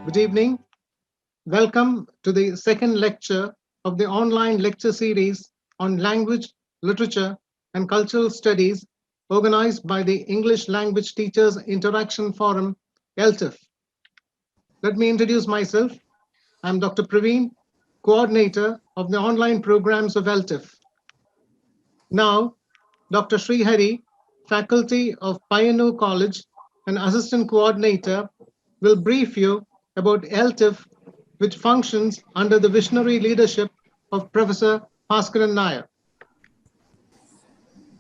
Good evening. Welcome to the second lecture of the online lecture series on language, literature, and cultural studies organized by the English Language Teachers Interaction Forum, Eltif. Let me introduce myself. I'm Dr. Praveen, coordinator of the online programs of Eltif. Now, Dr. Srihari, faculty of Payyanur College and assistant coordinator, will brief you about Eltif, which functions under the visionary leadership of Professor Bhaskaran Nair.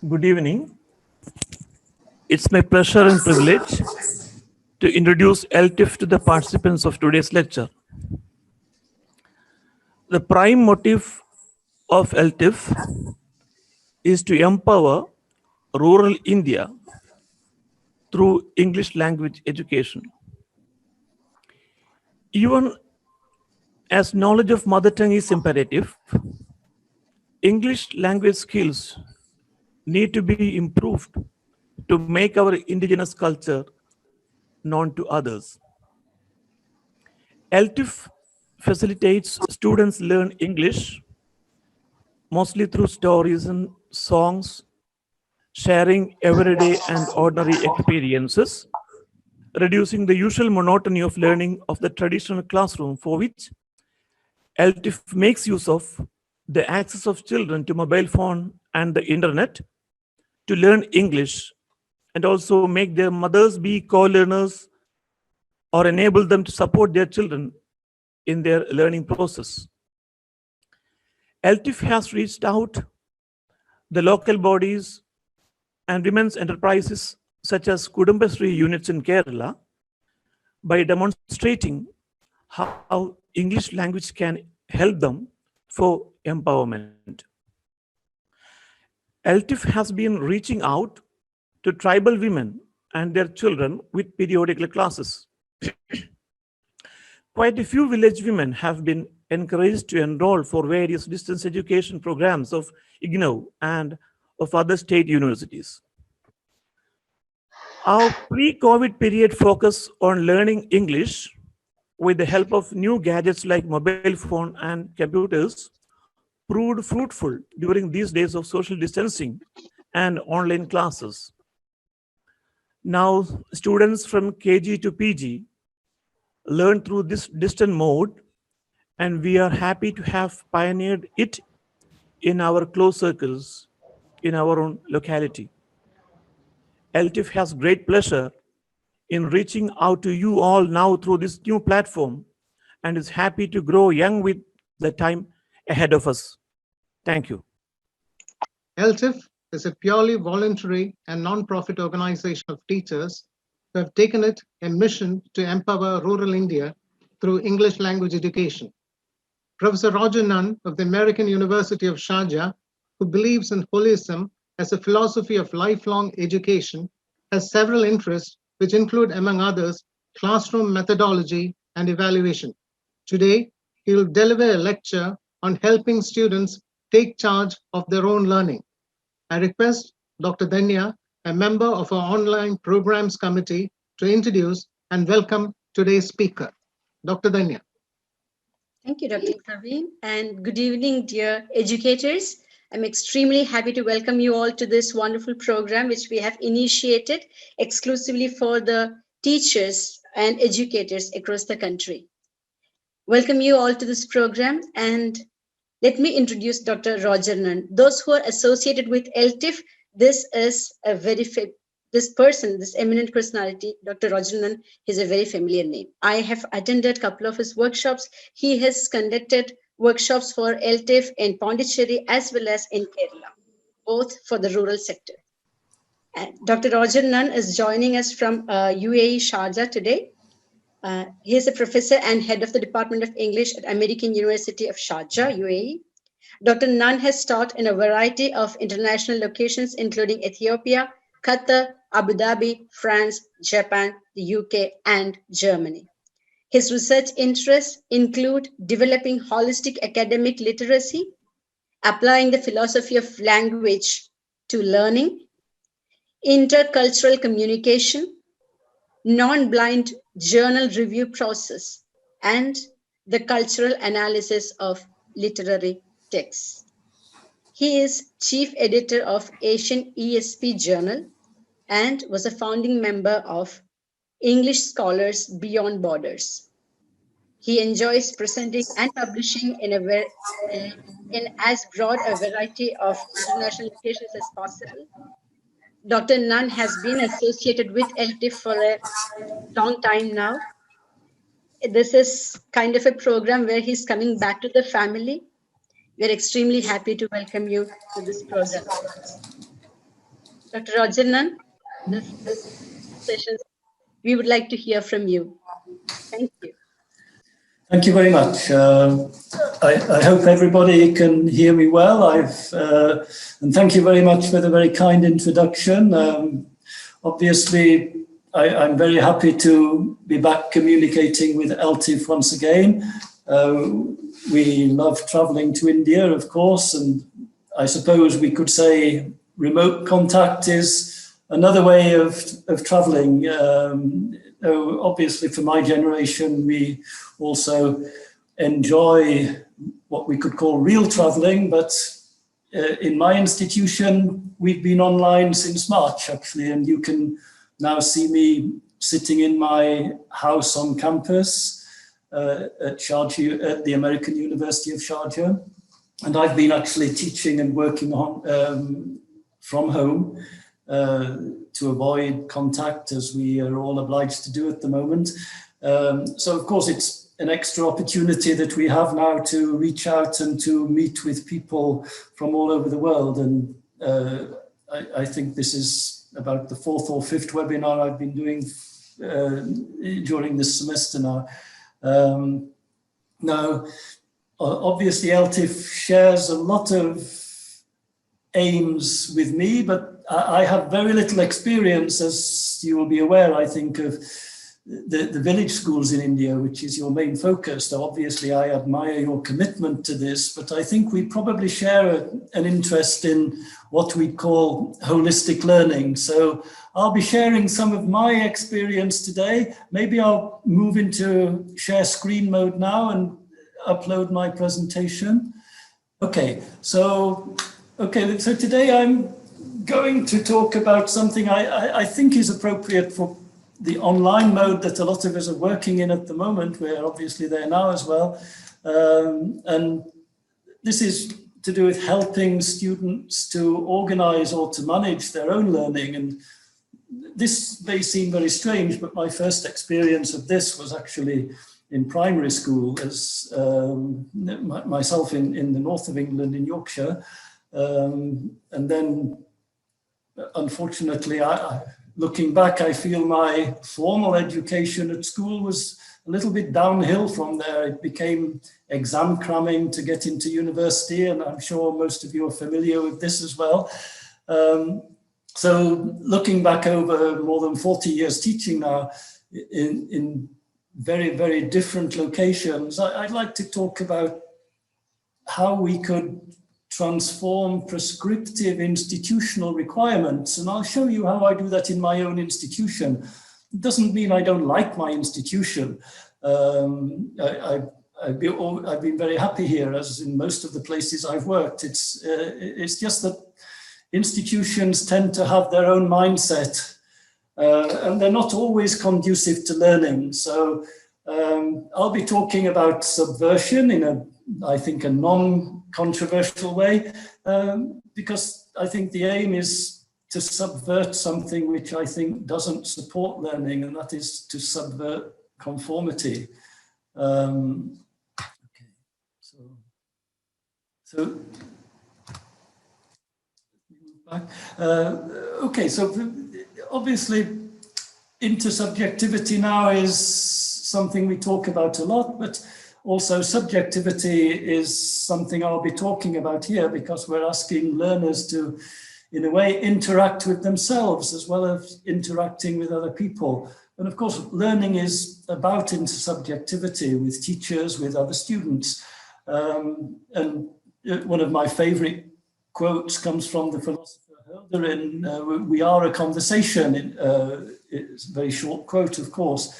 Good evening. It's my pleasure and privilege to introduce Eltif to the participants of today's lecture. The prime motive of Eltif is to empower rural India through English language education. Even as knowledge of mother tongue is imperative, English language skills need to be improved to make our indigenous culture known to others. Eltif facilitates students learn English mostly through stories and songs, sharing everyday and ordinary experiences, reducing the usual monotony of learning of the traditional classroom, for which Eltif makes use of the access of children to mobile phone and the internet to learn English, and also make their mothers be co-learners or enable them to support their children in their learning process. Eltif has reached out the local bodies and women's enterprises such as Kudumbashree units in Kerala by demonstrating how English language can help them for empowerment. Eltif has been reaching out to tribal women and their children with periodical classes. Quite a few village women have been encouraged to enroll for various distance education programs of IGNOU and of other state universities. Our pre-COVID period focus on learning English with the help of new gadgets like mobile phone and computers proved fruitful during these days of social distancing and online classes. Now, students from KG to PG learn through this distant mode, and we are happy to have pioneered it in our close circles in our own locality. Eltif has great pleasure in reaching out to you all now through this new platform and is happy to grow young with the time ahead of us. Thank you. Eltif is a purely voluntary and non-profit organization of teachers who have taken it a mission to empower rural India through English language education. Professor Roger Nunn of the American University of Sharjah, who believes in holism as a philosophy of lifelong education, has several interests which include, among others, classroom methodology and evaluation. Today, he will deliver a lecture on helping students take charge of their own learning. I request Dr. Danya, a member of our online programs committee, to introduce and welcome today's speaker. Dr. Danya. Thank you, Dr. Praveen, and good evening, dear educators. I'm extremely happy to welcome you all to this wonderful program, which we have initiated exclusively for the teachers and educators across the country. Welcome you all to this program, and let me introduce Dr. Roger Nunn. Those who are associated with Eltif, this is a this eminent personality, Dr. Roger Nunn, is a very familiar name. I have attended a couple of his workshops. He has conducted workshops for Eltif in Pondicherry as well as in Kerala, both for the rural sector. And Dr. Roger Nunn is joining us from UAE Sharjah today. He is a professor and head of the Department of English at American University of Sharjah, UAE. Dr. Nunn has taught in a variety of international locations, including Ethiopia, Qatar, Abu Dhabi, France, Japan, the UK, and Germany. His research interests include developing holistic academic literacy, applying the philosophy of language to learning, intercultural communication, non-blind journal review process, and the cultural analysis of literary texts. He is chief editor of Asian ESP Journal and was a founding member of English Scholars Beyond Borders. He enjoys presenting and publishing in as broad a variety of international locations as possible. Dr. Nunn has been associated with Eltif for a long time now. This is kind of a program where he's coming back to the family. We're extremely happy to welcome you to this program. Dr. Roger Nunn, this session, we would like to hear from you. Thank you. Thank you very much. I hope everybody can hear me well. And thank you very much for the very kind introduction. Obviously, I'm very happy to be back communicating with Eltif once again. We love traveling to India, of course, and I suppose we could say remote contact is another way of traveling. Obviously, for my generation, we also enjoy what we could call real traveling, but in my institution, we've been online since March, actually, and you can now see me sitting in my house on campus at Sharjah, at the American University of Sharjah. And I've been actually teaching and working on from home to avoid contact, as we are all obliged to do at the moment. So of course it's an extra opportunity that we have now to reach out and to meet with people from all over the world. And I think this is about the 4th or 5th webinar I've been doing during this semester now. Now, obviously Eltif shares a lot of aims with me, but I have very little experience, as you will be aware, I think, of the village schools in India, which is your main focus. So obviously I admire your commitment to this, but I think we probably share an interest in what we call holistic learning. So I'll be sharing some of my experience today. Maybe I'll move into share screen mode now and upload my presentation. Okay, so today I'm going to talk about something I think is appropriate for the online mode that a lot of us are working in at the moment. We're obviously there now as well. And this is to do with helping students to organize or to manage their own learning. And this may seem very strange, but my first experience of this was actually in primary school, as myself in the north of England, in Yorkshire. And then, unfortunately, looking back, I feel my formal education at school was a little bit downhill from there. It became exam cramming to get into university, and I'm sure most of you are familiar with this as well. So looking back over more than 40 years teaching now in very, very different locations, I'd like to talk about how we could transform prescriptive institutional requirements. And I'll show you how I do that in my own institution. It doesn't mean I don't like my institution. I've been very happy here, as in most of the places I've worked. It's just that institutions tend to have their own mindset, and they're not always conducive to learning. So I'll be talking about subversion in I think a non-controversial way, because I think the aim is to subvert something which I think doesn't support learning, and that is to subvert conformity. Okay, so back. Okay, so obviously intersubjectivity now is something we talk about a lot, but also subjectivity is something I'll be talking about here, because we're asking learners to, in a way, interact with themselves as well as interacting with other people. And of course, learning is about intersubjectivity with teachers, with other students. And one of my favorite quotes comes from the philosopher Hölderlin, "We are a conversation." It's a very short quote, of course.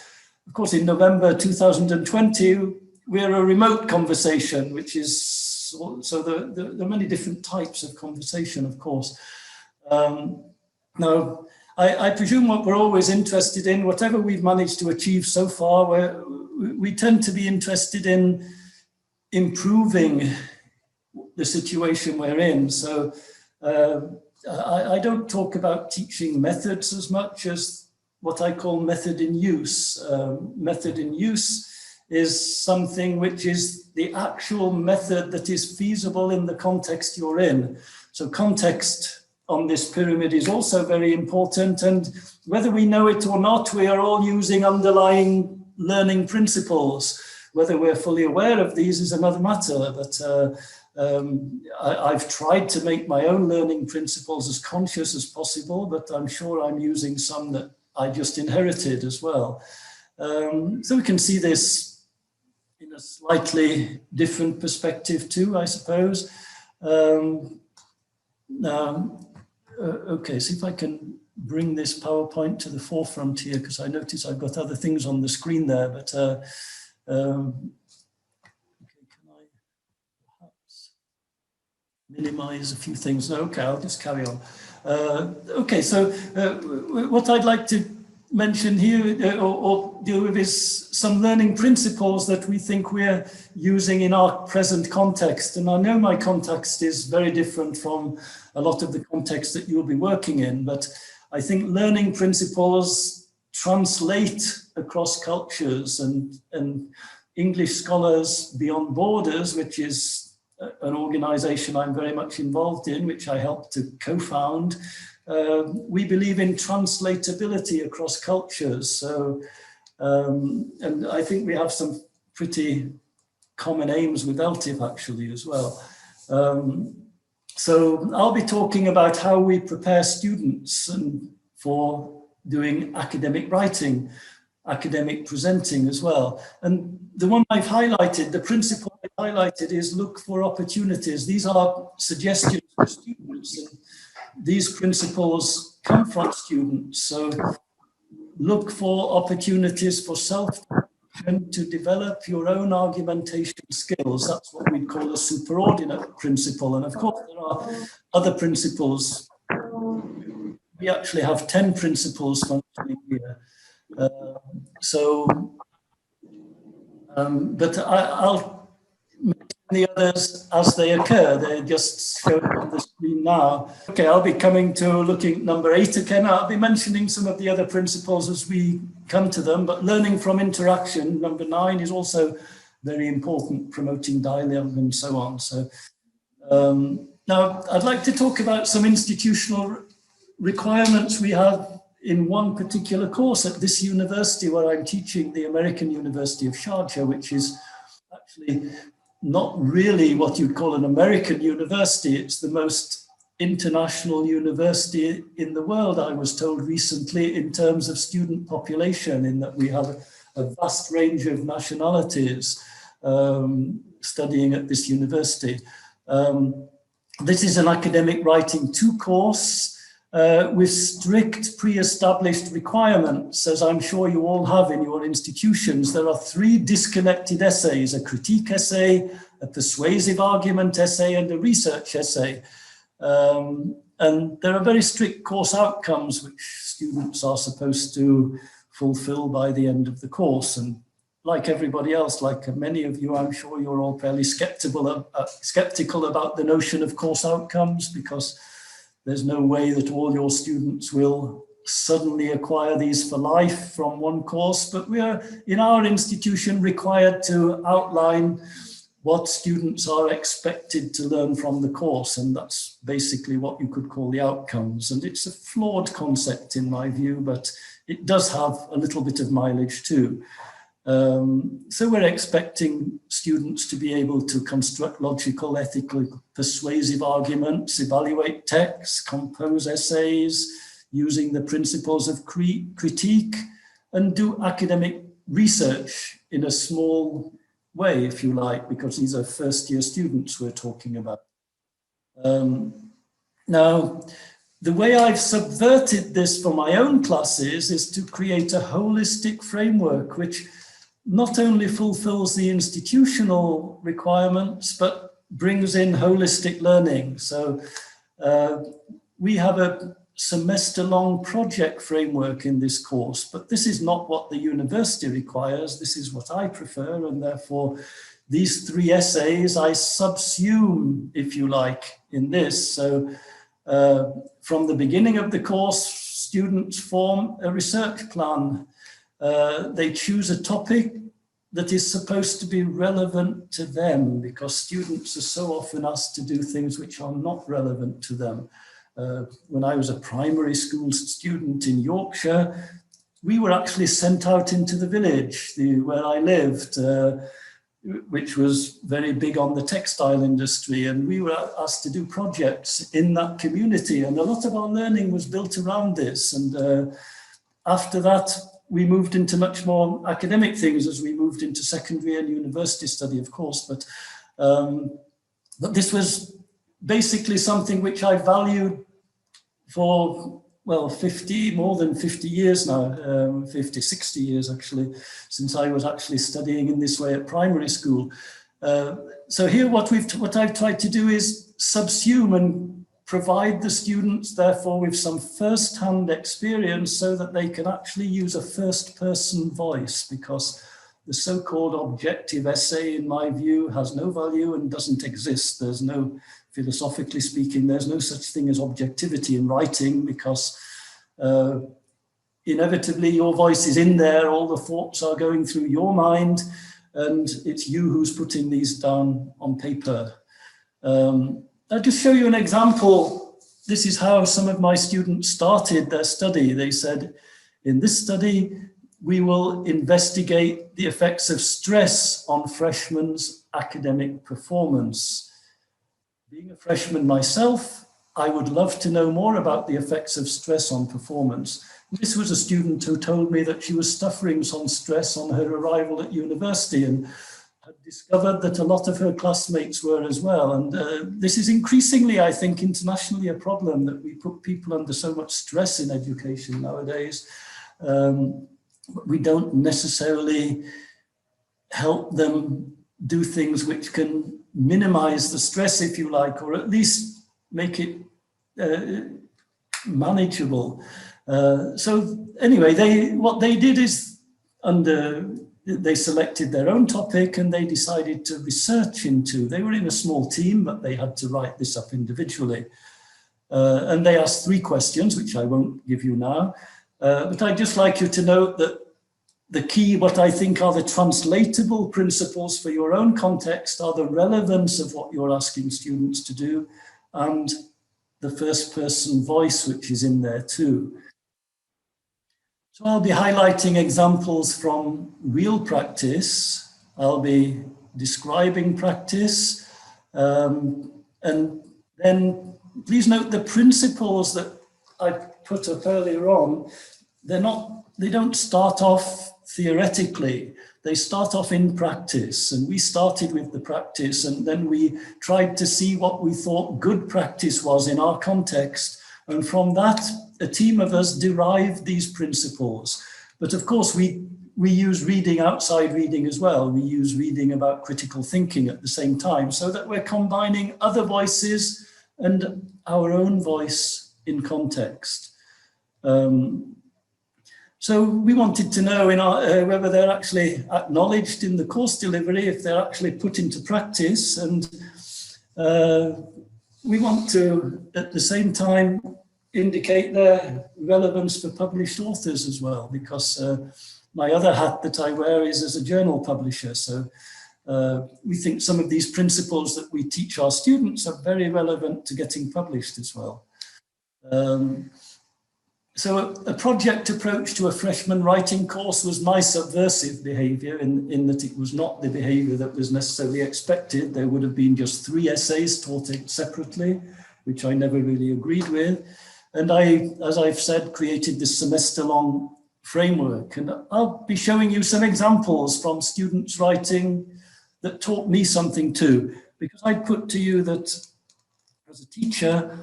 of course, in November 2020, we're a remote conversation, which is, so there are many different types of conversation, of course. Now, I presume what we're always interested in, whatever we've managed to achieve so far, we tend to be interested in improving the situation we're in. So I don't talk about teaching methods as much as what I call method in use. Method in use is something which is the actual method that is feasible in the context you're in. So context on this pyramid is also very important, and whether we know it or not, we are all using underlying learning principles. Whether we're fully aware of these is another matter, but I've tried to make my own learning principles as conscious as possible, but I'm sure I'm using some that I just inherited as well. So we can see this in a slightly different perspective too, I suppose. Okay, see if I can bring this PowerPoint to the forefront here, because I notice I've got other things on the screen there, but okay, can I perhaps minimize a few things? No, okay, I'll just carry on. Okay, so what I'd like to mention here or deal with is some learning principles that we think we're using in our present context. And I know my context is very different from a lot of the context that you'll be working in, but I think learning principles translate across cultures, and English Scholars Beyond Borders, which is an organization I'm very much involved in, which I helped to co-found, we believe in translatability across cultures. So, and I think we have some pretty common aims with Eltif actually as well. So I'll be talking about how we prepare students and for doing academic writing, academic presenting as well. And the one I've highlighted, the principle I highlighted is look for opportunities. These are suggestions for students, and these principles come from students. So look for opportunities for self-reflection to develop your own argumentation skills. That's what we call a superordinate principle. And of course, there are other principles. We actually have 10 principles functioning here. But I'll mention the others as they occur. They're just showing on the screen now. Okay, I'll be coming to looking at number 8 again. I'll be mentioning some of the other principles as we come to them, but learning from interaction, number 9, is also very important, promoting dialogue and so on. So now I'd like to talk about some institutional requirements we have in one particular course at this university where I'm teaching, the American University of Sharjah, which is actually not really what you'd call an American university. It's the most international university in the world, I was told recently, in terms of student population, in that we have a vast range of nationalities studying at this university. This is an academic writing 2 course with strict pre-established requirements, as I'm sure you all have in your institutions. There are 3 disconnected essays: a critique essay, a persuasive argument essay, and a research essay. And there are very strict course outcomes which students are supposed to fulfill by the end of the course. And like everybody else, like many of you, I'm sure you're all fairly skeptical about the notion of course outcomes, because there's no way that all your students will suddenly acquire these for life from one course, but we are in our institution required to outline what students are expected to learn from the course, and that's basically what you could call the outcomes. And it's a flawed concept in my view, but it does have a little bit of mileage too. So we're expecting students to be able to construct logical, ethical, persuasive arguments, evaluate texts, compose essays using the principles of critique, and do academic research in a small way, if you like, because these are first-year students we're talking about. Now, the way I've subverted this for my own classes is to create a holistic framework which not only fulfills the institutional requirements, but brings in holistic learning. So we have a semester-long project framework in this course, but this is not what the university requires. This is what I prefer, and therefore these 3 essays I subsume, if you like, in this. So from the beginning of the course, students form a research plan. They choose a topic that is supposed to be relevant to them, because students are so often asked to do things which are not relevant to them. When I was a primary school student in Yorkshire, we were actually sent out into the village where I lived, which was very big on the textile industry, and we were asked to do projects in that community, and a lot of our learning was built around this. And after that, we moved into much more academic things as we moved into secondary and university study, of course, but this was basically something which I valued for, well, more than 50 years now, 50, 60 years actually, since I was actually studying in this way at primary school. So here what I've tried to do is subsume and provide the students, therefore, with some first-hand experience so that they can actually use a first-person voice, because the so-called objective essay, in my view, has no value and doesn't exist. There's no, philosophically speaking, there's no such thing as objectivity in writing, because inevitably your voice is in there, all the thoughts are going through your mind, and it's you who's putting these down on paper. I'll just show you an example. This is how some of my students started their study. They said, in this study, we will investigate the effects of stress on freshmen's academic performance. Being a freshman myself, I would love to know more about the effects of stress on performance. This was a student who told me that she was suffering some stress on her arrival at university, and had discovered that a lot of her classmates were as well. And this is increasingly, I think, internationally a problem, that we put people under so much stress in education nowadays. We don't necessarily help them do things which can minimize the stress, if you like, or at least make it manageable. So anyway, what they did is, they selected their own topic and they decided to research into. They were in a small team, but they had to write this up individually. And they asked 3 questions, which I won't give you now. But I'd just like you to note that the key, what I think are the translatable principles for your own context, are the relevance of what you're asking students to do, and the first person voice, which is in there too. So I'll be highlighting examples from real practice. I'll be describing practice. And then please note the principles that I put up earlier on, they don't start off theoretically, they start off in practice. And we started with the practice, and then we tried to see what we thought good practice was in our context. And from that, a team of us derived these principles. But of course, we use reading outside reading as well. We use reading about critical thinking at the same time, so that we're combining other voices and our own voice in context. So we wanted to know whether they're actually acknowledged in the course delivery, if they're actually put into practice. And we want to, at the same time, indicate their relevance for published authors as well, because my other hat that I wear is as a journal publisher. So we think some of these principles that we teach our students are very relevant to getting published as well. So a project approach to a freshman writing course was my subversive behavior, in that it was not the behavior that was necessarily expected. There would have been just 3 essays taught separately, which I never really agreed with. And I, as I've said, created this semester-long framework. And I'll be showing you some examples from students writing that taught me something too, because I put to you that as a teacher,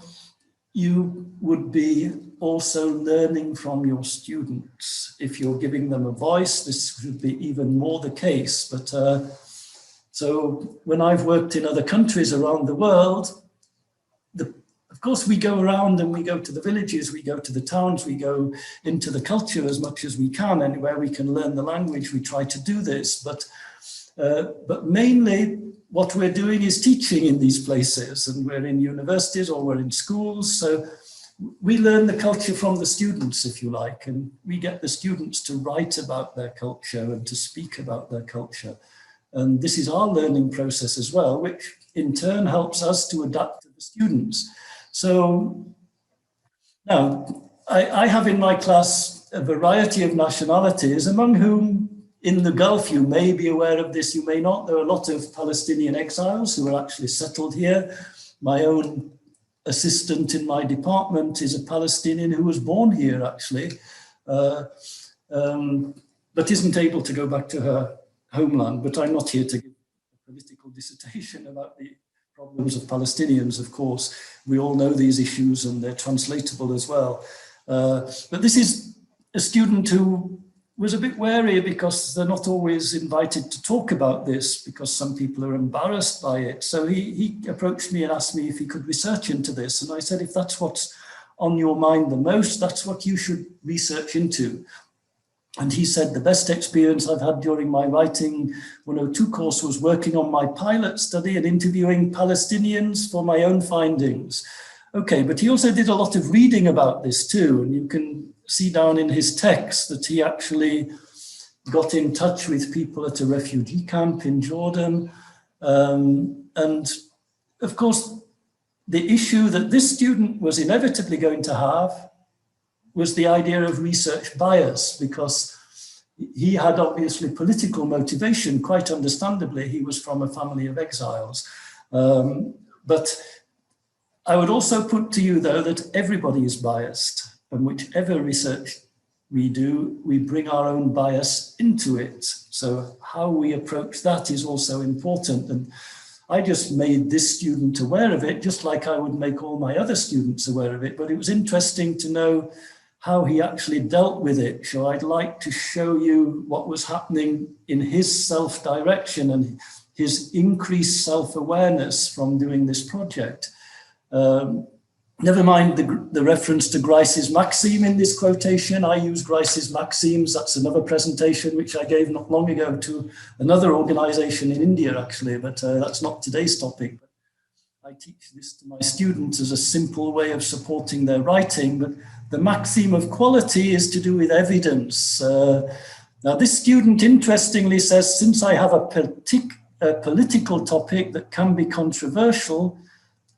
you would be also learning from your students. If you're giving them a voice, this would be even more the case. But so when I've worked in other countries around the world, of course we go around and we go to the villages, we go to the towns, we go into the culture as much as we can, and where we can learn the language, we try to do this. But mainly what we're doing is teaching in these places, and we're in universities or we're in schools. So we learn the culture from the students, if you like, and we get the students to write about their culture and to speak about their culture. And this is our learning process as well, which in turn helps us to adapt to the students. So now I have in my class a variety of nationalities, among whom in the Gulf, you may be aware of this, you may not. There are a lot of Palestinian exiles who are actually settled here. My own assistant in my department is a Palestinian who was born here, actually, but isn't able to go back to her homeland. But I'm not here to give a political dissertation about the problems of Palestinians, of course. We all know these issues and they're translatable as well. But this is a student who was a bit wary because they're not always invited to talk about this because some people are embarrassed by it. So he approached me and asked me if he could research into this. And I said, if that's what's on your mind the most, that's what you should research into. And he said, the best experience I've had during my writing 102 course was working on my pilot study and interviewing Palestinians for my own findings. Okay, but he also did a lot of reading about this too. And you can see down in his text that he actually got in touch with people at a refugee camp in Jordan. And of course, the issue that this student was inevitably going to have was the idea of research bias, because he had obviously political motivation, quite understandably. He was from a family of exiles. But I would also put to you, though, that everybody is biased, and whichever research we do, we bring our own bias into it. So how we approach that is also important. And I just made this student aware of it, just like I would make all my other students aware of it. But it was interesting to know how he actually dealt with it. So I'd like to show you what was happening in his self-direction and his increased self-awareness from doing this project. Never mind the reference to Grice's maxim in this quotation. I use Grice's maxims. That's another presentation which I gave not long ago to another organization in India, actually, but that's not today's topic. I teach this to my students as a simple way of supporting their writing, but the maxim of quality is to do with evidence. Now, this student interestingly says, since I have a political topic that can be controversial,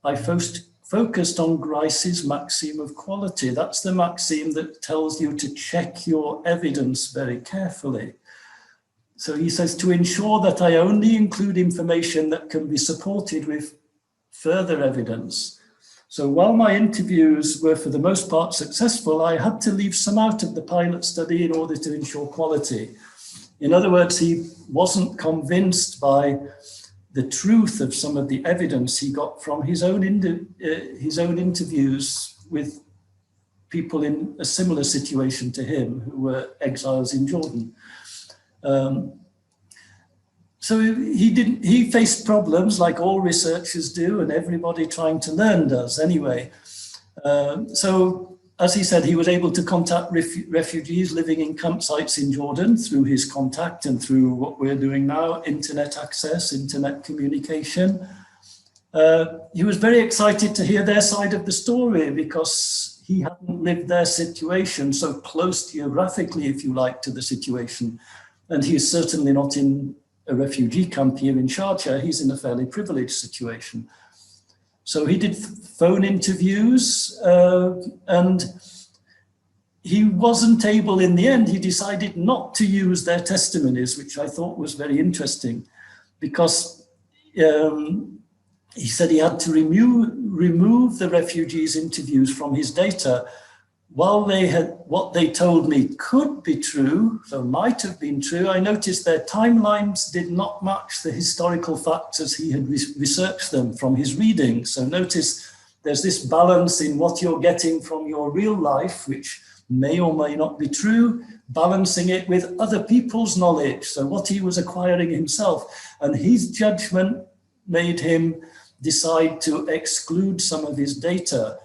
I focused on Grice's maxim of quality. That's the maxim that tells you to check your evidence very carefully. So he says, to ensure that I only include information that can be supported with further evidence. So while my interviews were for the most part successful, I had to leave some out of the pilot study in order to ensure quality. In other words, he wasn't convinced by the truth of some of the evidence he got from his own interviews with people in a similar situation to him who were exiles in Jordan. So he faced problems like all researchers do, and everybody trying to learn does anyway. So as he said, he was able to contact refugees living in campsites in Jordan through his contact and through what we're doing now, internet access, internet communication. He was very excited to hear their side of the story because he hadn't lived their situation so close geographically, if you like, to the situation. And he is certainly not in a refugee camp here in Sharjah. He's in a fairly privileged situation. So he did phone interviews and he wasn't able in the end. He decided not to use their testimonies, which I thought was very interesting because he said he had to remove the refugees' interviews from his data. While what they told me could be true, so might have been true, I noticed their timelines did not match the historical facts as he had researched them from his reading. So notice there's this balance in what you're getting from your real life, which may or may not be true, balancing it with other people's knowledge, so what he was acquiring himself. And his judgment made him decide to exclude some of his data.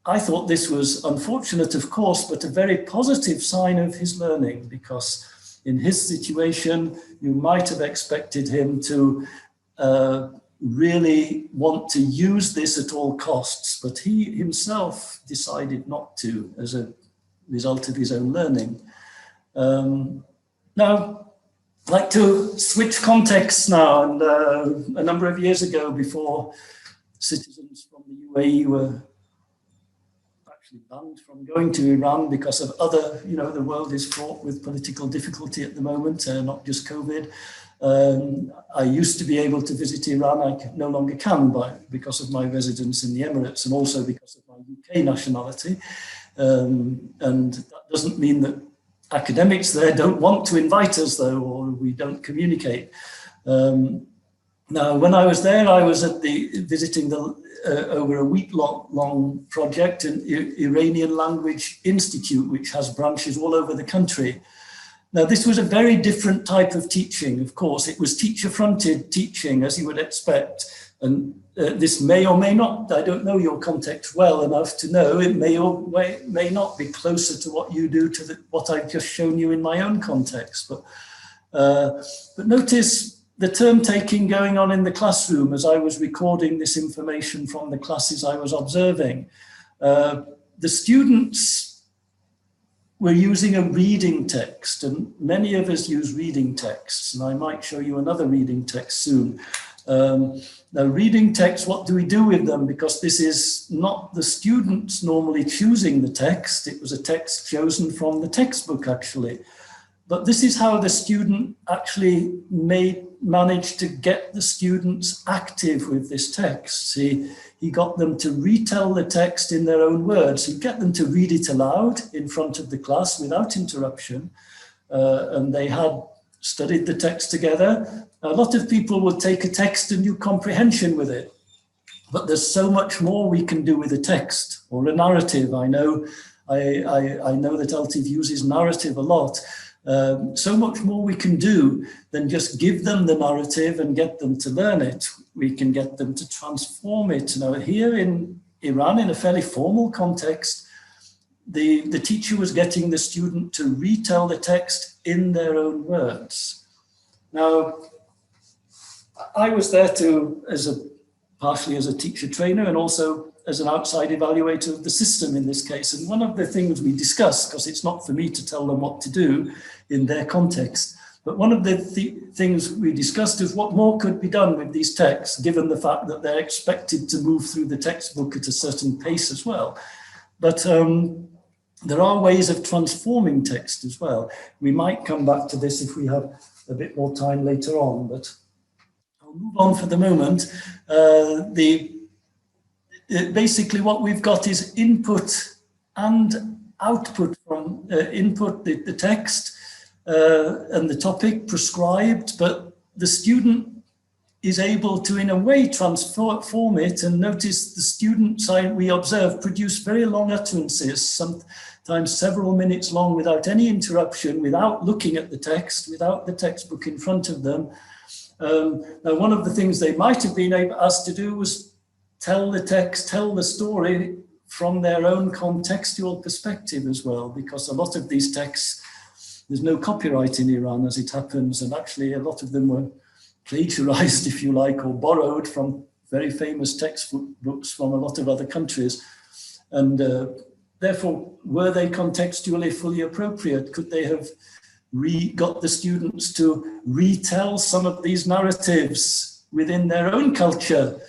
I thought this was unfortunate, of course, but a very positive sign of his learning, because in his situation, you might have expected him to really want to use this at all costs, but he himself decided not to as a result of his own learning. Now, I'd like to switch contexts now, and a number of years ago, before citizens from the UAE were actually banned from going to Iran because of other, the world is fraught with political difficulty at the moment, not just COVID. I used to be able to visit Iran. I no longer can because of my residence in the Emirates, and also because of my UK nationality. And that doesn't mean that academics there don't want to invite us, though, or we don't communicate. Now, when I was there, I was at visiting over a week-long project, an Iranian Language Institute, which has branches all over the country. Now, this was a very different type of teaching, of course. It was teacher-fronted teaching, as you would expect. And this may or may not, I don't know your context well enough to know, it may or may not be closer to what you do to what I've just shown you in my own context. But notice the term taking going on in the classroom as I was recording this information from the classes I was observing. The students were using a reading text, and many of us use reading texts, and I might show you another reading text soon. Now, reading texts, what do we do with them? Because this is not the students normally choosing the text. It was a text chosen from the textbook, actually. But this is how the student actually managed to get the students active with this text. He got them to retell the text in their own words. He'd get them to read it aloud in front of the class without interruption. And they had studied the text together. A lot of people would take a text and do comprehension with it. But there's so much more we can do with a text or a narrative. I know that Eltif uses narrative a lot. So much more we can do than just give them the narrative and get them to learn it. We can get them to transform it. Now, here in Iran, in a fairly formal context, the teacher was getting the student to retell the text in their own words. Now, I was there partially as a teacher trainer and also as an outside evaluator of the system in this case. And one of the things we discussed, because it's not for me to tell them what to do in their context, but one of the things we discussed is what more could be done with these texts, given the fact that they're expected to move through the textbook at a certain pace as well. But there are ways of transforming text as well. We might come back to this if we have a bit more time later on, but I'll move on for the moment. Basically what we've got is input and output from input, the text and the topic prescribed, but the student is able to, in a way, transform it. And notice the students we observe produce very long utterances, sometimes several minutes long, without any interruption, without looking at the text, without the textbook in front of them. Now, one of the things they might have been asked to do was tell the text, tell the story from their own contextual perspective as well, because a lot of these texts, there's no copyright in Iran as it happens, and actually a lot of them were plagiarized, if you like, or borrowed from very famous textbooks from a lot of other countries. And therefore, were they contextually fully appropriate? Could they have got the students to retell some of these narratives within their own culture?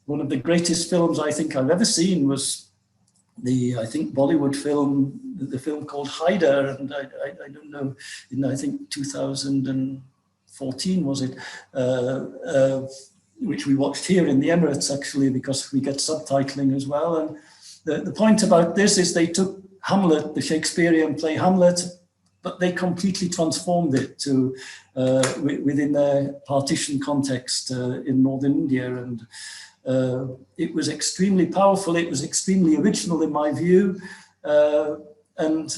One of the greatest films I think I've ever seen was I think Bollywood film, the film called Haider, and I don't know, I think 2014 was it, which we watched here in the Emirates actually, because we get subtitling as well. And the point about this is they took Hamlet, the Shakespearean play Hamlet, but they completely transformed it to within their partition context in northern India. And It was extremely powerful. It was extremely original in my view. And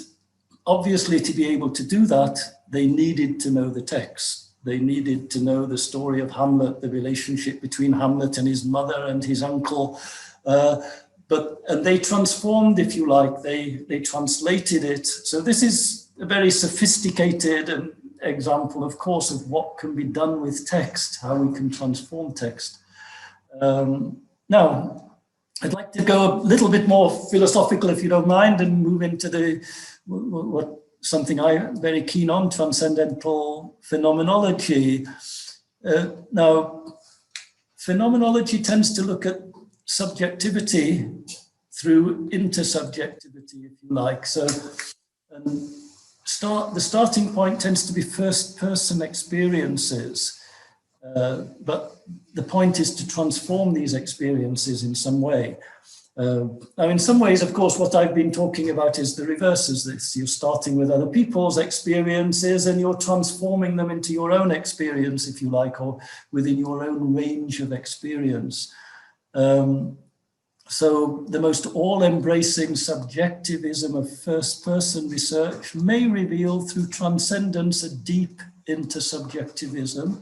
obviously to be able to do that, they needed to know the text. They needed to know the story of Hamlet, the relationship between Hamlet and his mother and his uncle. And they transformed, if you like, they translated it. So this is a very sophisticated example, of course, of what can be done with text, how we can transform text. Now, I'd like to go a little bit more philosophical, if you don't mind, and move into something I'm very keen on, transcendental phenomenology. Now, phenomenology tends to look at subjectivity through intersubjectivity, if you like. So the starting point tends to be first-person experiences, but the point is to transform these experiences in some way. Now, in some ways, of course, what I've been talking about is the reverse of this. You're starting with other people's experiences and you're transforming them into your own experience, if you like, or within your own range of experience. So the most all-embracing subjectivism of first-person research may reveal through transcendence a deep intersubjectivism.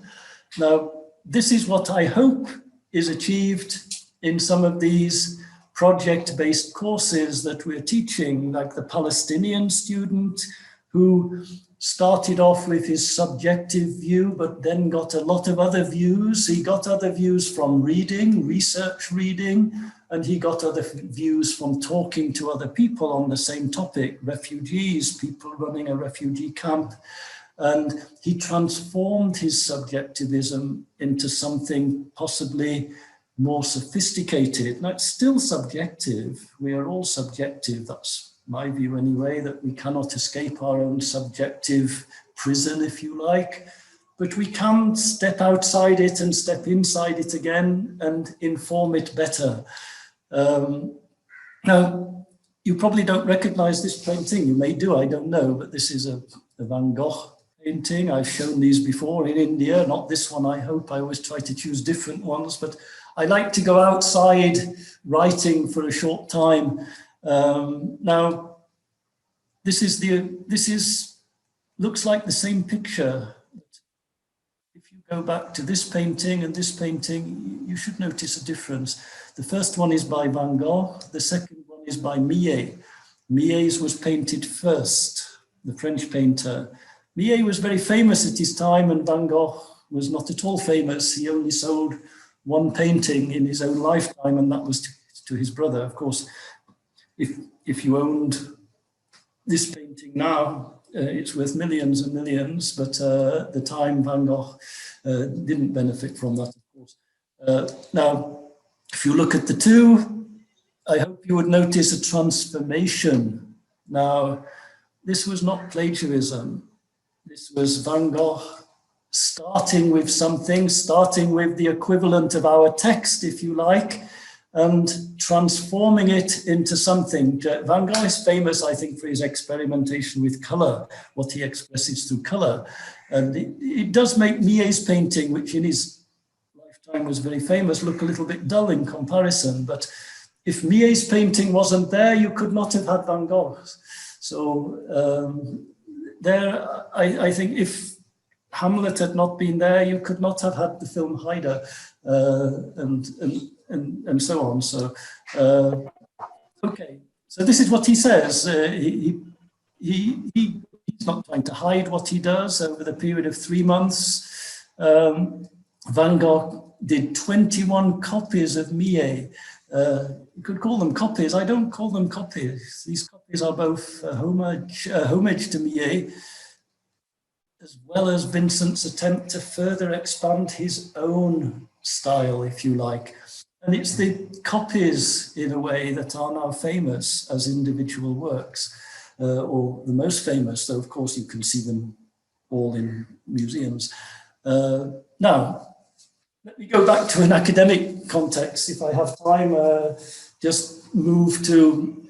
Now, this is what I hope is achieved in some of these project-based courses that we're teaching, like the Palestinian student who started off with his subjective view, but then got a lot of other views. He got other views from reading, research reading, and he got other views from talking to other people on the same topic, refugees, people running a refugee camp. And he transformed his subjectivism into something possibly more sophisticated. Now, it's still subjective. We are all subjective. That's my view anyway, that we cannot escape our own subjective prison, if you like, but we can step outside it and step inside it again and inform it better. Now, you probably don't recognize this painting. You may do, I don't know, but this is a Van Gogh painting. I've shown these before in India, not this one, I hope. I always try to choose different ones, but I like to go outside writing for a short time. Now, looks like the same picture. If you go back to this painting and this painting, you should notice a difference. The first one is by Van Gogh. The second one is by Millet. Millet's was painted first, the French painter. Millet was very famous at his time and Van Gogh was not at all famous. He only sold one painting in his own lifetime, and that was to his brother. Of course, if you owned this painting now, it's worth millions and millions, but at the time Van Gogh didn't benefit from that, of course. Now, if you look at the two, I hope you would notice a transformation. Now, this was not plagiarism. This was Van Gogh starting with something, starting with the equivalent of our text, if you like, and transforming it into something. Van Gogh is famous, I think, for his experimentation with color, what he expresses through color. And it does make Millet's painting, which in his lifetime was very famous, look a little bit dull in comparison. But if Millet's painting wasn't there, you could not have had Van Gogh's. So I think if Hamlet had not been there, you could not have had the film Haida, and so on. So, okay. So this is what he says. He's not trying to hide what he does. Over the period of 3 months, Van Gogh did 21 copies of Millet. You could call them copies. I don't call them copies. These copies are both homage to Millet, as well as Vincent's attempt to further expand his own style, if you like. And it's the copies, in a way, that are now famous as individual works, or the most famous, though of course you can see them all in museums. Now, let me go back to an academic context, if I have time, just move to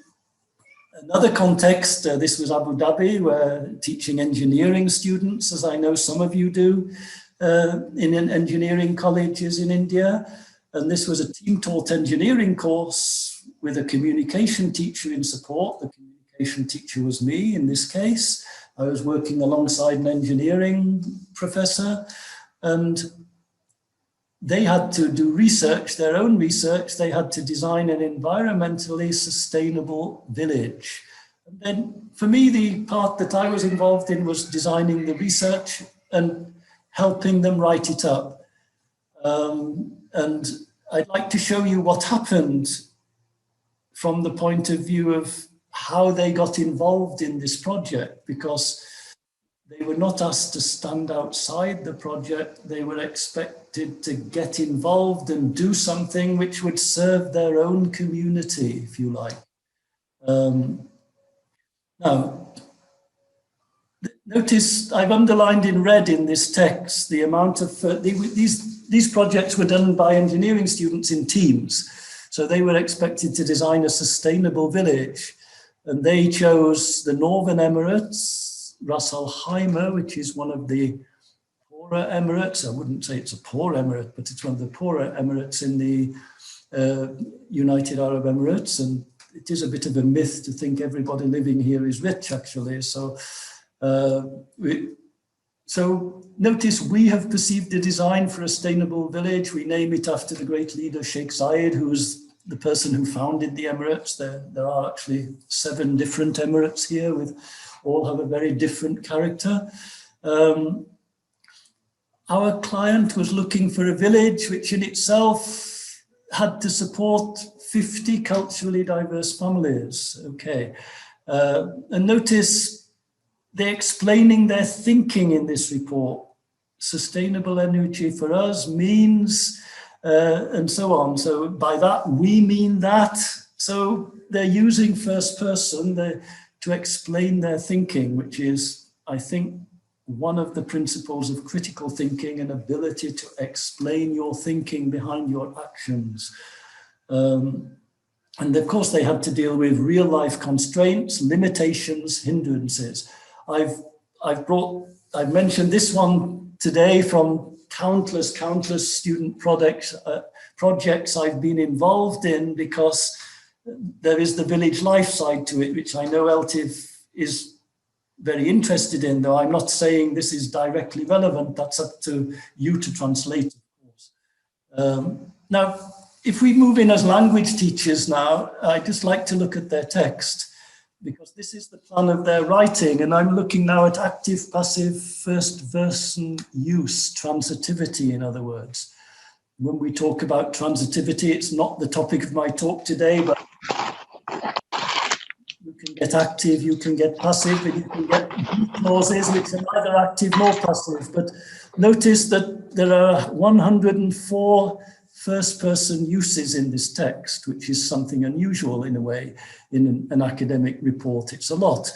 another context. This was Abu Dhabi, where teaching engineering students, as I know some of you do, in engineering colleges in India. And this was a team-taught engineering course with a communication teacher in support. The communication teacher was me in this case. I was working alongside an engineering professor, and they had to do research, their own research. They had to design an environmentally sustainable village. And then for me, the part that I was involved in was designing the research and helping them write it up. And I'd like to show you what happened from the point of view of how they got involved in this project, because they were not asked to stand outside the project. They were expected to get involved and do something which would serve their own community, if you like. Now, notice I've underlined in red in this text the amount of, these projects were done by engineering students in teams. So they were expected to design a sustainable village, and they chose the Northern Emirates, Ras Al Khaimah, which is one of the poorer emirates. I wouldn't say it's a poor emirate, but it's one of the poorer emirates in the United Arab Emirates. And it is a bit of a myth to think everybody living here is rich, actually. So, so notice we have perceived the design for a sustainable village. We name it after the great leader Sheikh Zayed, who was the person who founded the Emirates. There are actually 7 different Emirates here, with all have a very different character. Our client was looking for a village which in itself had to support 50 culturally diverse families. Okay, and notice they're explaining their thinking in this report. Sustainable energy for us means, and so on. So by that, we mean that. So they're using first person to explain their thinking, which is, I think, one of the principles of critical thinking, an ability to explain your thinking behind your actions. And of course, they had to deal with real life constraints, limitations, hindrances. I've mentioned this one today from countless student projects I've been involved in, because there is the village life side to it, which I know Eltif is very interested in, though I'm not saying this is directly relevant. That's up to you to translate, of course. Now, if we move in as language teachers now, I'd just like to look at their text, because this is the plan of their writing, and I'm looking now at active, passive, first person use, transitivity, in other words. When we talk about transitivity, it's not the topic of my talk today, but you can get active, you can get passive, and you can get clauses which are neither active nor passive. But notice that there are 104 first-person uses in this text, which is something unusual in a way in an academic report. It's a lot.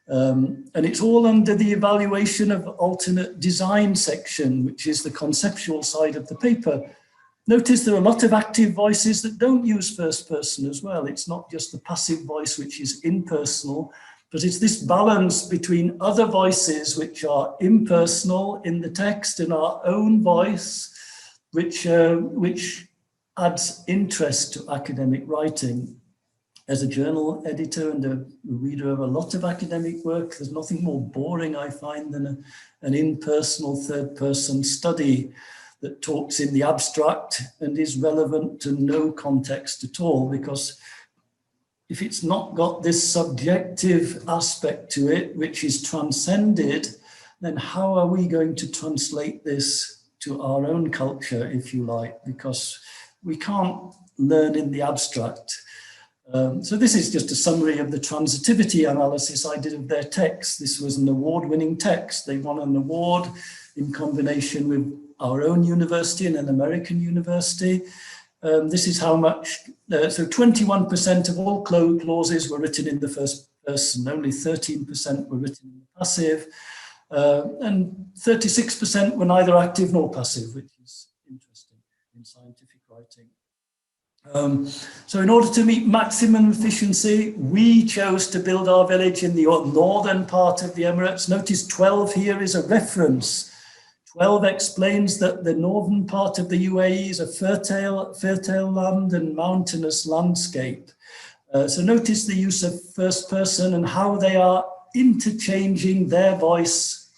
And it's all under the evaluation of alternate design section, which is the conceptual side of the paper. Notice there are a lot of active voices that don't use first person as well. It's not just the passive voice, which is impersonal, but it's this balance between other voices which are impersonal in the text and our own voice, which adds interest to academic writing. As a journal editor and a reader of a lot of academic work, there's nothing more boring, I find, than an impersonal third-person study that talks in the abstract and is relevant to no context at all, because if it's not got this subjective aspect to it, which is transcended, then how are we going to translate this to our own culture, if you like, because we can't learn in the abstract. So this is just a summary of the transitivity analysis I did of their text. This was an award-winning text. They won an award in combination with our own university and an American university. This is how much, so 21% of all clauses were written in the first person, only 13% were written in the passive, and 36% were neither active nor passive, which is interesting in scientific writing. So in order to meet maximum efficiency, we chose to build our village in the northern part of the Emirates. Notice 12 here is a reference 12 explains that the northern part of the UAE is a fertile land and mountainous landscape. So notice the use of first person and how they are interchanging their voice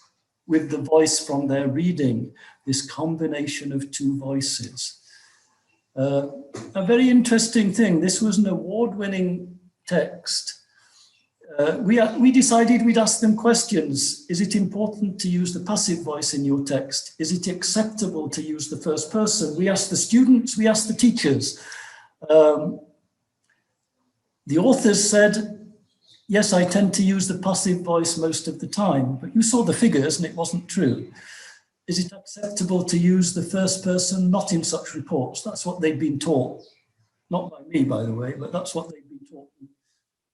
with the voice from their reading, this combination of two voices. A very interesting thing, this was an award-winning text. We decided we'd ask them questions. Is it important to use the passive voice in your text? Is it acceptable to use the first person? We asked the students, we asked the teachers. The authors said, yes, I tend to use the passive voice most of the time, but you saw the figures and it wasn't true. Is it acceptable to use the first person? Not in such reports. That's what they've been taught. Not by me, by the way, but that's what they've been taught.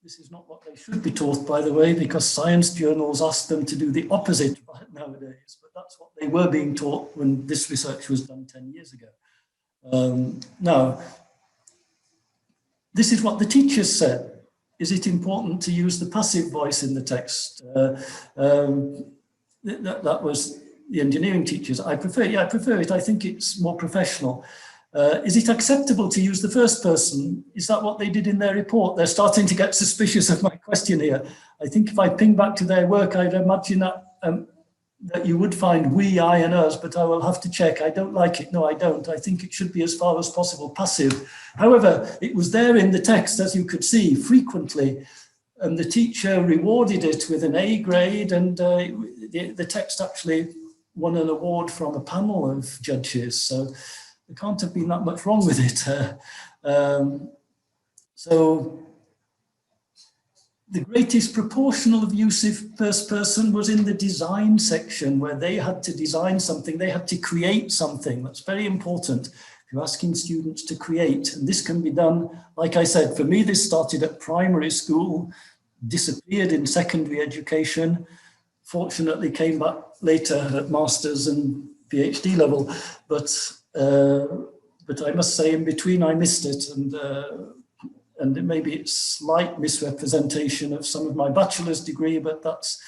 This is not what they should be taught, by the way, because science journals ask them to do the opposite nowadays, but that's what they were being taught when this research was done 10 years ago. Now, this is what the teachers said. Is it important to use the passive voice in the text? That was the engineering teachers. I prefer it. I think it's more professional. Is it acceptable to use the first person? Is that what they did in their report? They're starting to get suspicious of my question here. I think if I ping back to their work, I'd imagine that you would find we, I, and us, but I will have to check. I don't like it. No, I don't. I think it should be as far as possible passive. However, it was there in the text, as you could see, frequently, and the teacher rewarded it with an A grade, and the text actually won an award from a panel of judges. So there can't have been that much wrong with it. So the greatest proportional of use of first person was in the design section, where they had to design something, they had to create something. That's very important. If you're asking students to create, and this can be done, like I said, for me, this started at primary school, disappeared in secondary education, fortunately came back later at master's and PhD level, but I must say in between I missed it, and maybe it's slight misrepresentation of some of my bachelor's degree, but that's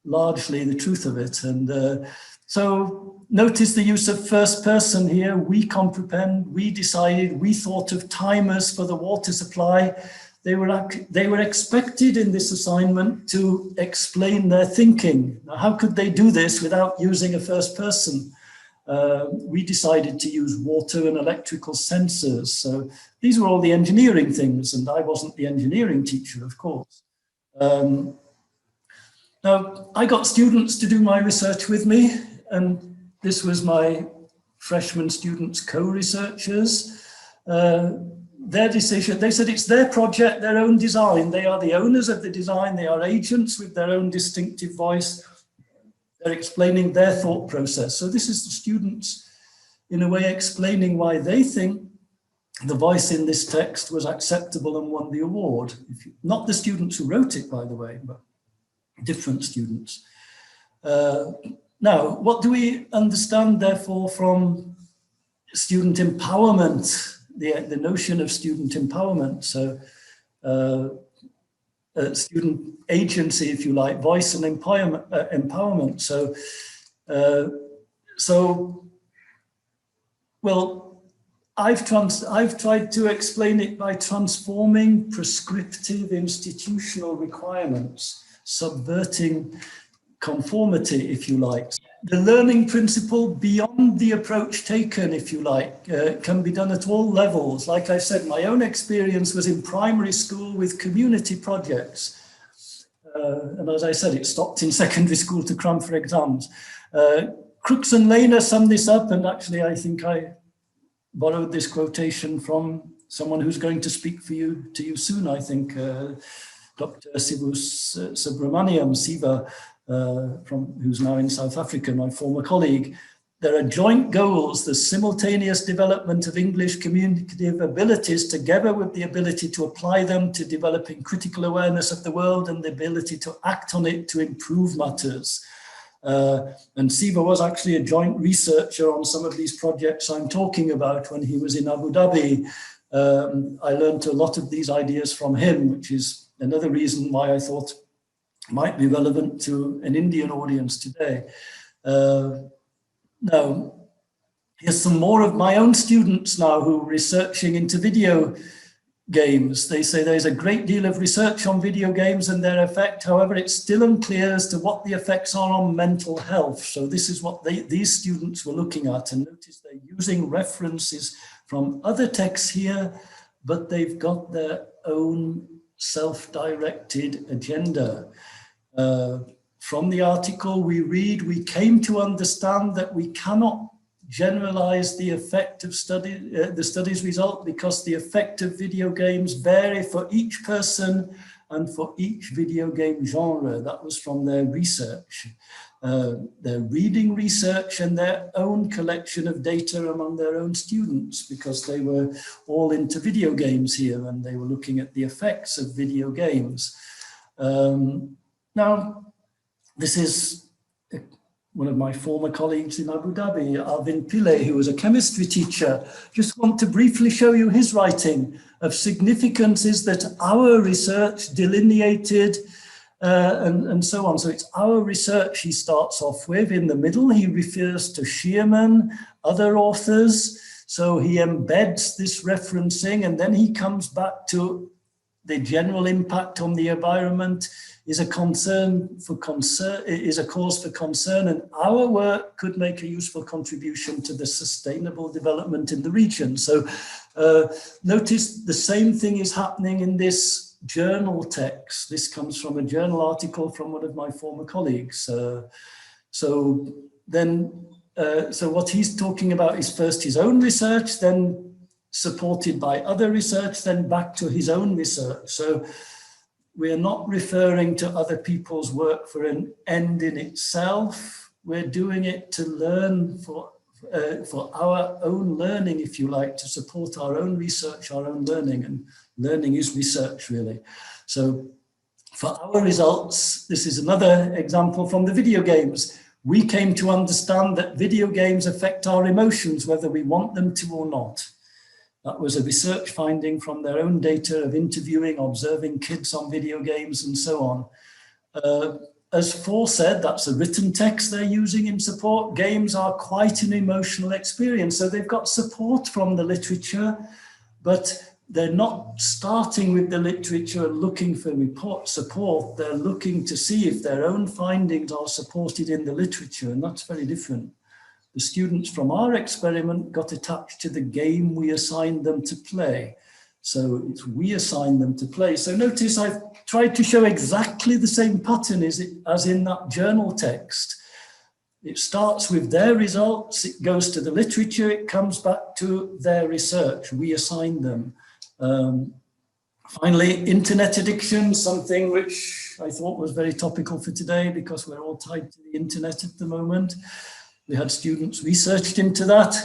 largely the truth of it. And so notice the use of first person here. We comprehend, we decided, we thought of timers for the water supply. They were expected in this assignment to explain their thinking. Now, how could they do this without using a first person? We decided to use water and electrical sensors. So these were all the engineering things, and I wasn't the engineering teacher, of course. Now, I got students to do my research with me, and this was my freshman students, co-researchers. Their decision, they said it's their project, their own design. They are the owners of the design. They are agents with their own distinctive voice. They're explaining their thought process. So this is the students, in a way, explaining why they think the voice in this text was acceptable and won the award. Not the students who wrote it, by the way, but different students. Now, what do we understand, therefore, from student empowerment, the notion of student empowerment? So student agency, if you like, voice and empowerment. Well, I've tried to explain it by transforming prescriptive institutional requirements, subverting conformity, if you like. The learning principle beyond the approach taken, if you like, can be done at all levels. Like I said, my own experience was in primary school with community projects. And as I said, it stopped in secondary school to cram for exams. Crooks and Lehner summed this up, and actually I think I borrowed this quotation from someone who's going to speak to you soon, I think, Dr. Sivus Subramaniam, Siva, who's now in South Africa, my former colleague. There are joint goals, the simultaneous development of English communicative abilities together with the ability to apply them to developing critical awareness of the world and the ability to act on it to improve matters. And Siva was actually a joint researcher on some of these projects I'm talking about when he was in Abu Dhabi. I learned a lot of these ideas from him, which is another reason why I thought might be relevant to an Indian audience today. Now, here's some more of my own students now who are researching into video games. They say there's a great deal of research on video games and their effect. However, it's still unclear as to what the effects are on mental health. So this is what these students were looking at. And notice they're using references from other texts here, but they've got their own self-directed agenda. From the article we read, we came to understand that we cannot generalize the effect of the study's result because the effect of video games vary for each person and for each video game genre. That was from their research, their reading research and their own collection of data among their own students, because they were all into video games here and they were looking at the effects of video games. Now, this is one of my former colleagues in Abu Dhabi, Arvind Pillai, who was a chemistry teacher. Just want to briefly show you his writing. Of significance is that our research delineated and so on. So it's our research he starts off with. In the middle, he refers to Shearman, other authors. So he embeds this referencing, and then he comes back to the general impact on the environment is a cause for concern, and our work could make a useful contribution to the sustainable development in the region. So notice the same thing is happening in this journal text. This comes from a journal article from one of my former colleagues. So what he's talking about is first his own research, then supported by other research, then back to his own research. So we're not referring to other people's work for an end in itself. We're doing it to learn for our own learning, if you like, to support our own research, our own learning, and learning is research, really. So for our results, this is another example from the video games. We came to understand that video games affect our emotions, whether we want them to or not. That was a research finding from their own data of interviewing, observing kids on video games and so on. As Four said, that's a written text they're using in support. Games are quite an emotional experience. So they've got support from the literature, but they're not starting with the literature and looking for support. They're looking to see if their own findings are supported in the literature, and that's very different. The students from our experiment got attached to the game we assigned them to play. So it's we assigned them to play. So notice I've tried to show exactly the same pattern as in that journal text. It starts with their results, it goes to the literature, it comes back to their research. We assign them. Finally, internet addiction, something which I thought was very topical for today because we're all tied to the internet at the moment. We had students researched into that.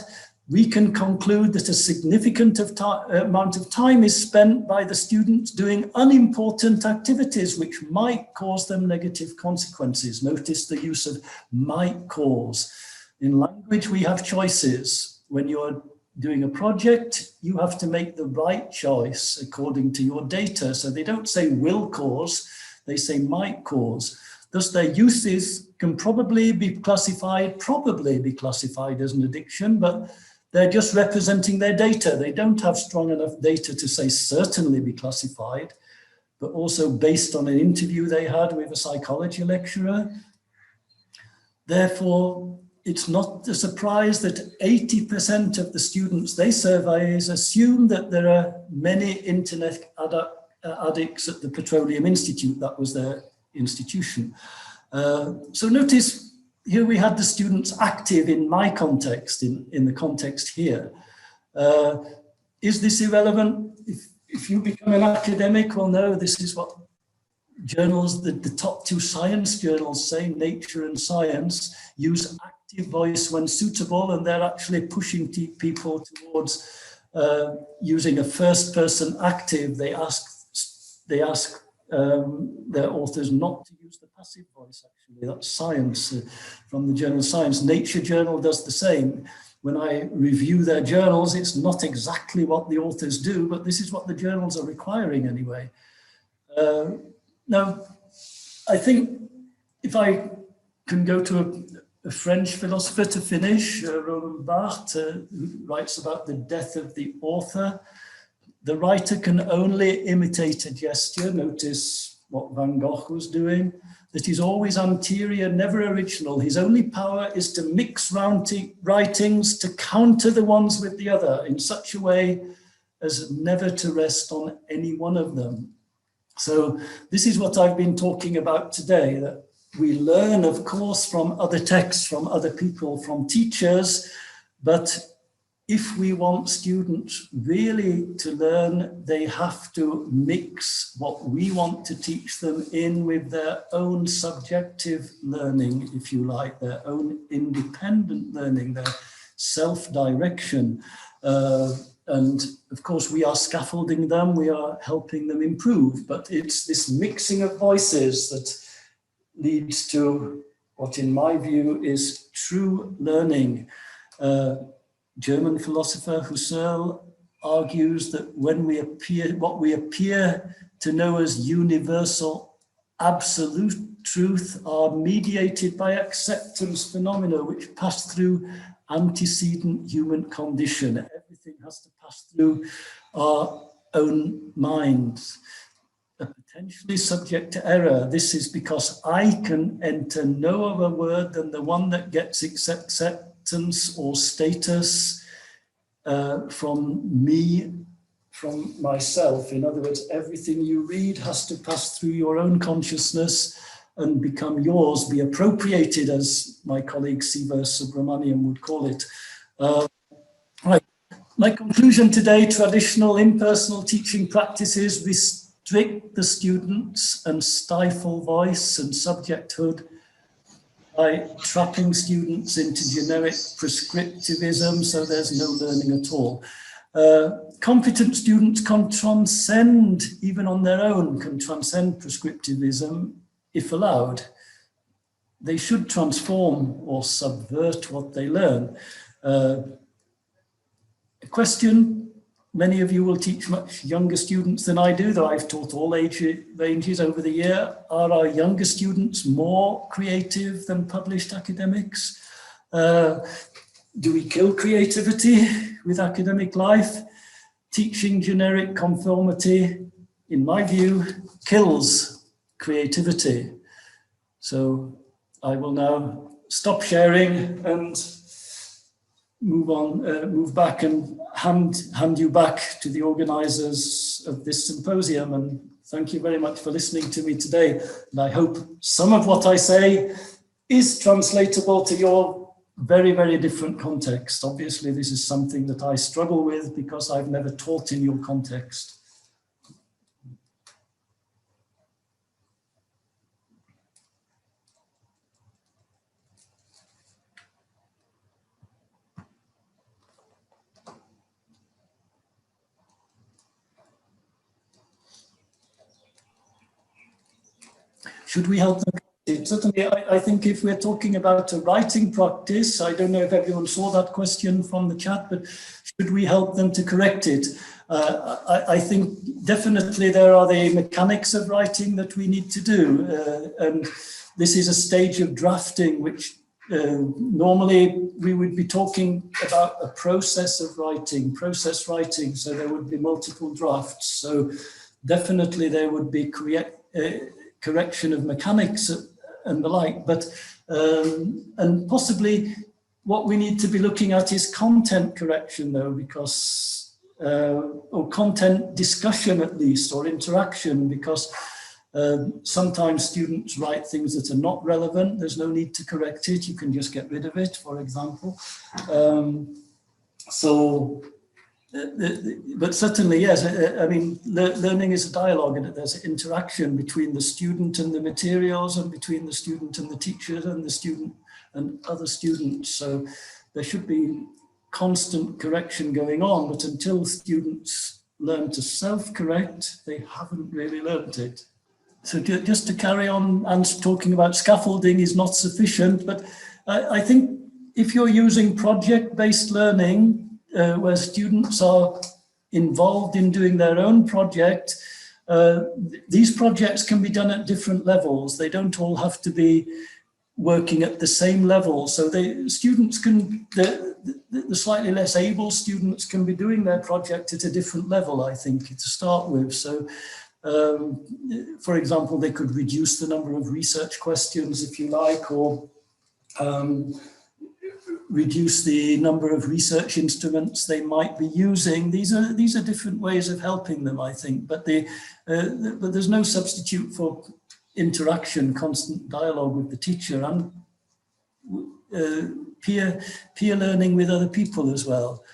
We can conclude that a significant amount of time is spent by the students doing unimportant activities which might cause them negative consequences. Notice the use of might cause. In language, we have choices. When you're doing a project, you have to make the right choice according to your data. So they don't say will cause, they say might cause. Thus their uses can probably be classified as an addiction, but they're just representing their data. They don't have strong enough data to say certainly be classified, but also based on an interview they had with a psychology lecturer. Therefore, it's not a surprise that 80% of the students they survey assume that there are many internet addicts at the Petroleum Institute. That was their institution. So notice here we had the students active in my context, in the context here. Is this irrelevant? If you become an academic, well, no, this is what journals, the top two science journals say, Nature and Science, use active voice when suitable, and they're actually pushing people towards using a first person active. They ask their authors not to use the passive voice, actually. That's Science from the journal Science. Nature journal does the same. When I review their journals, it's not exactly what the authors do, but this is what the journals are requiring anyway. Now, I think if I can go to a French philosopher to finish, Roland Barthes, who writes about the death of the author. The writer can only imitate a gesture. Notice what Van Gogh was doing, that he's always anterior, never original. His only power is to mix writings to counter the ones with the other in such a way as never to rest on any one of them. So this is what I've been talking about today, that we learn, of course, from other texts, from other people, from teachers, but if we want students really to learn, they have to mix what we want to teach them in with their own subjective learning, if you like, their own independent learning, their self-direction. And of course, we are scaffolding them, we are helping them improve, but it's this mixing of voices that leads to what, in my view, is true learning. German philosopher Husserl argues that when we appear, what we appear to know as universal absolute truth are mediated by acceptance phenomena which pass through antecedent human condition. Everything has to pass through our own minds. Potentially subject to error. This is because I can enter no other word than the one that gets acceptance or status from me, from myself. In other words, everything you read has to pass through your own consciousness and become yours, be appropriated, as my colleague Siva Subramanian would call it. Right. My conclusion today: traditional impersonal teaching practices restrict the students and stifle voice and subjecthood by trapping students into generic prescriptivism, so there's no learning at all. Competent students can transcend, even on their own, can transcend prescriptivism if allowed. They should transform or subvert what they learn. A question: many of you will teach much younger students than I do, though I've taught all age ranges over the year. Are our younger students more creative than published academics? Do we kill creativity with academic life? Teaching generic conformity, in my view, kills creativity. So I will now stop sharing and move back and hand you back to the organizers of this symposium. And thank you very much for listening to me today. And I hope some of what I say is translatable to your very, very different context. Obviously, this is something that I struggle with because I've never taught in your context. Should we help them? Certainly, I think if we're talking about a writing practice, I don't know if everyone saw that question from the chat, but should we help them to correct it? I think definitely there are the mechanics of writing that we need to do. And this is a stage of drafting, which normally we would be talking about a process of writing, process writing. So there would be multiple drafts. So definitely there would be correction of mechanics and the like, but and possibly what we need to be looking at is content correction, though, because or content discussion at least, or interaction, because sometimes students write things that are not relevant. There's no need to correct it. You can just get rid of it, for example. But certainly, yes, I mean, learning is a dialogue, and there's interaction between the student and the materials, and between the student and the teachers, and the student and other students. So there should be constant correction going on, but until students learn to self-correct, they haven't really learned it. So just to carry on, and talking about scaffolding is not sufficient, but I think if you're using project-based learning, where students are involved in doing their own project, these projects can be done at different levels. They don't all have to be working at the same level. So the students can, the slightly less able students can be doing their project at a different level, I think, to start with. So, for example, they could reduce the number of research questions, if you like, or reduce the number of research instruments they might be using. These are different ways of helping them, I think. But there's no substitute for interaction, constant dialogue with the teacher, and peer learning with other people as well.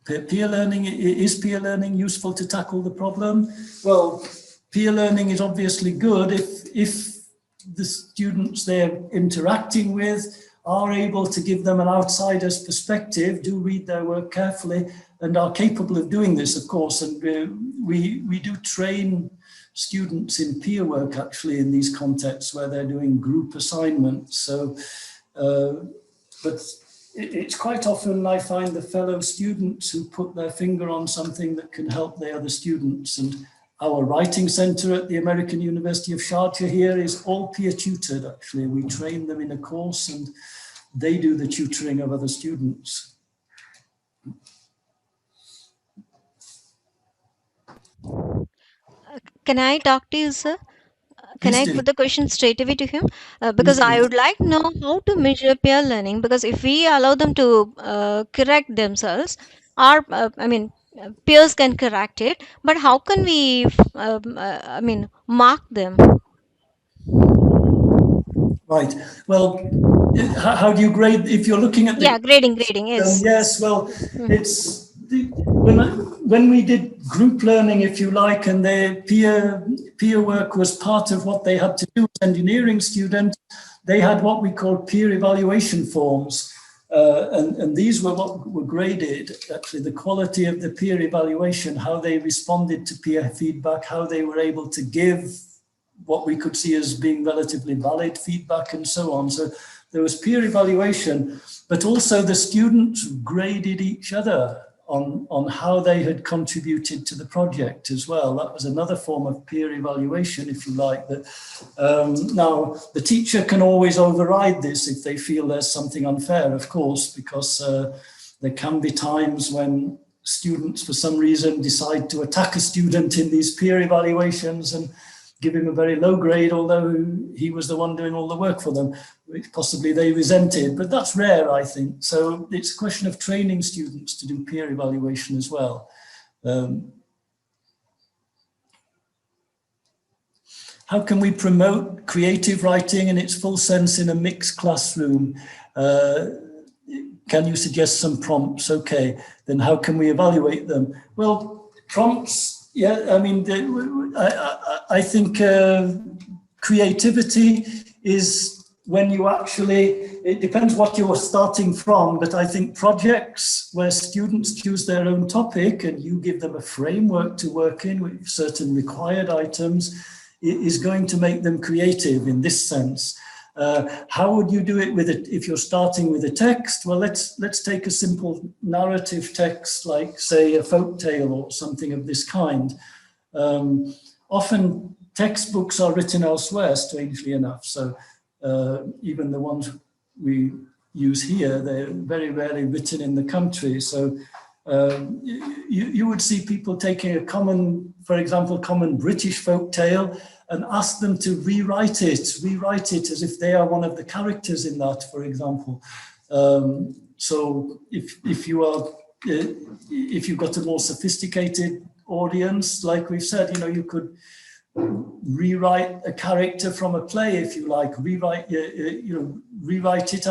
Peer learning, is peer learning useful to tackle the problem? Well, peer learning is obviously good if the students they're interacting with are able to give them an outsider's perspective, do read their work carefully, and are capable of doing this, of course. And we do train students in peer work, actually, in these contexts where they're doing group assignments. So, but it's quite often I find the fellow students who put their finger on something that can help the other students. And our writing center at the American University of Sharjah here is all peer tutored, actually. We train them in a course and they do the tutoring of other students. Can I talk to you, sir? Can I put the question straight away to him? Because I would like to know how to measure peer learning, because if we allow them to correct themselves, peers can correct it, but how can we, mark them? Right. Well, how do you grade if you're looking at the grading, yes. Yes, well, it's when we did group learning, if you like, and their peer work was part of what they had to do as engineering students, they had what we call peer evaluation forms. And these were what were graded, actually, the quality of the peer evaluation, how they responded to peer feedback, how they were able to give what we could see as being relatively valid feedback and so on. So there was peer evaluation, but also the students graded each other on how they had contributed to the project as well. That was another form of peer evaluation, if you like. That now, the teacher can always override this if they feel there's something unfair, of course, because there can be times when students, for some reason, decide to attack a student in these peer evaluations and give him a very low grade, although he was the one doing all the work for them, which possibly they resented. But that's rare, I think. So it's a question of training students to do peer evaluation as well. How can we promote creative writing in its full sense in a mixed classroom? Can you suggest some prompts? Okay, then how can we evaluate them? Well, prompts, yeah, I mean, I think creativity is when you actually, it depends what you're starting from, but I think projects where students choose their own topic and you give them a framework to work in with certain required items is going to make them creative in this sense. How would you do it with it if you're starting with a text? Well, let's take a simple narrative text, like say a folk tale or something of this kind. Often textbooks are written elsewhere, strangely enough. So even the ones we use here, they're very rarely written in the country. So you would see people taking a common, for example, common British folk tale and ask them to rewrite it as if they are one of the characters in that, for example. So if you've got a more sophisticated audience, like we've said, you could rewrite a character from a play, if you like, rewrite it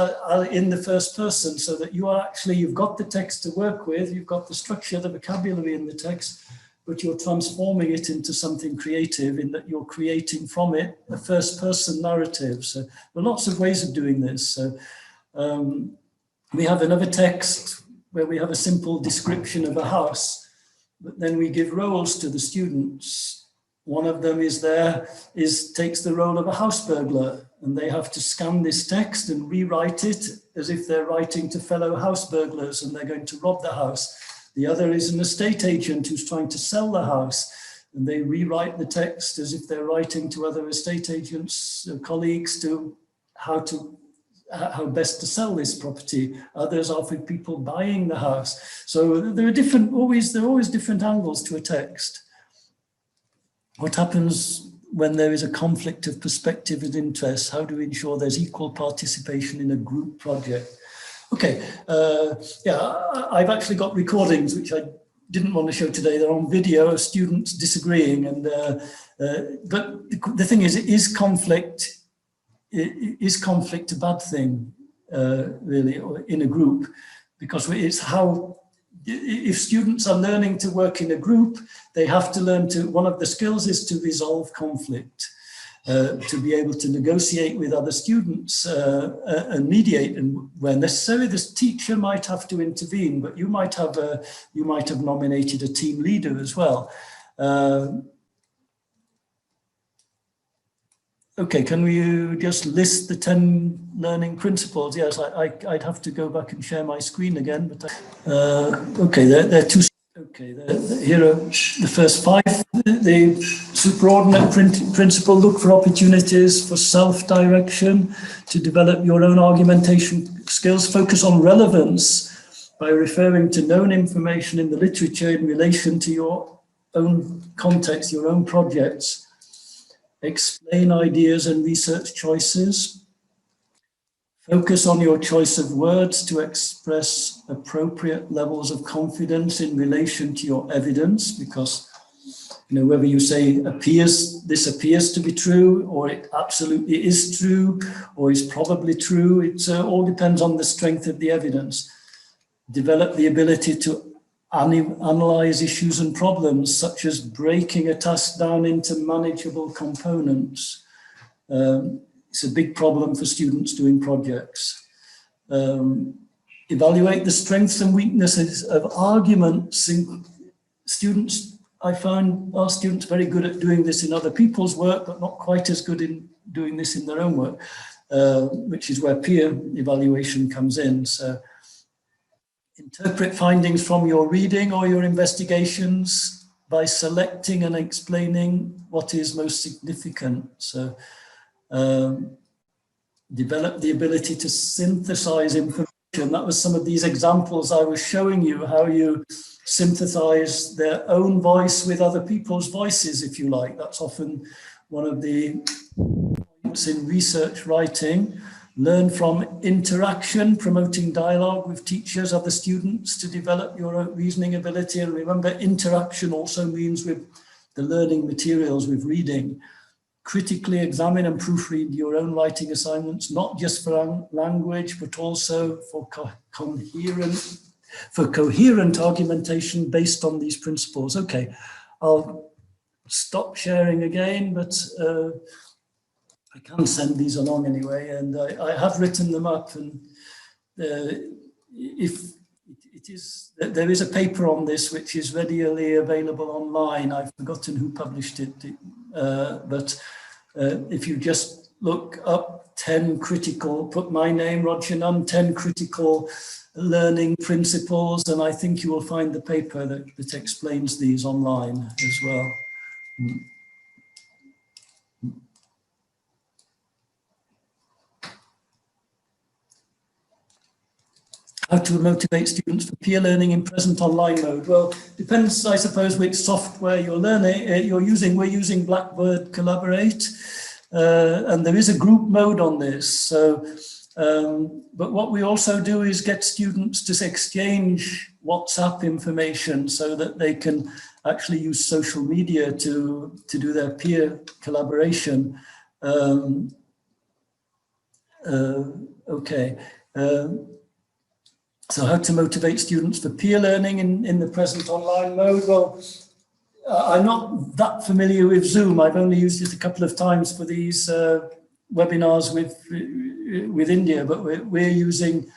in the first person, so that you've got the text to work with, you've got the structure, the vocabulary in the text, but you're transforming it into something creative in that you're creating from it a first person narrative. So there are lots of ways of doing this. So we have another text where we have a simple description of a house, but then we give roles to the students. One of them takes the role of a house burglar, and they have to scan this text and rewrite it as if they're writing to fellow house burglars and they're going to rob the house. The other is an estate agent who's trying to sell the house. and they rewrite the text as if they're writing to other estate agents, colleagues, to how best to sell this property. Others are for people buying the house. So there are always different angles to a text. What happens when there is a conflict of perspective and interest? How do we ensure there's equal participation in a group project? Okay, I've actually got recordings which I didn't want to show today. They're on video of students disagreeing, and but the thing is conflict a bad thing, really, in a group? Because it's how, if students are learning to work in a group, they have to learn to, one of the skills is to resolve conflict, to be able to negotiate with other students and mediate, and where necessary, this teacher might have to intervene, but you might have nominated a team leader as well. Okay, can we just list the 10 learning principles? Yes, I'd have to go back and share my screen again, but okay, they're two. Okay, here are the first 5. The superordinate principle: look for opportunities for self-direction, to develop your own argumentation skills. Focus on relevance by referring to known information in the literature in relation to your own context, your own projects. Explain ideas and research choices. Focus on your choice of words to express appropriate levels of confidence in relation to your evidence, because, you know, whether you say this appears to be true, or it absolutely is true, or is probably true, it all depends on the strength of the evidence. Develop the ability to analyze issues and problems, such as breaking a task down into manageable components. It's a big problem for students doing projects. Evaluate the strengths and weaknesses of arguments. I find our students very good at doing this in other people's work, but not quite as good in doing this in their own work, which is where peer evaluation comes in. So, interpret findings from your reading or your investigations by selecting and explaining what is most significant. So, develop the ability to synthesize information. That was some of these examples I was showing you, how you synthesize their own voice with other people's voices, if you like. That's often one of the points in research writing. Learn from interaction, promoting dialogue with teachers, other students, to develop your own reasoning ability. And remember, interaction also means with the learning materials, with reading. Critically examine and proofread your own writing assignments, not just for language, but also for coherent argumentation based on these principles. Okay, I'll stop sharing again, but I can send these along anyway, and I have written them up, and if it is, there is a paper on this which is readily available online. I've forgotten who published it, but if you just look up 10 critical, put my name, Roger Nunn, 10 critical learning principles, and I think you will find the paper that explains these online as well. How to motivate students for peer learning in present online mode? Well, depends, I suppose, which software you're using. We're using Blackboard Collaborate, and there is a group mode on this. So, but what we also do is get students to exchange WhatsApp information so that they can actually use social media to do their peer collaboration. Okay. So how to motivate students for peer learning in the present online mode? Well, I'm not that familiar with Zoom. I've only used it a couple of times for these webinars with India, but we're using,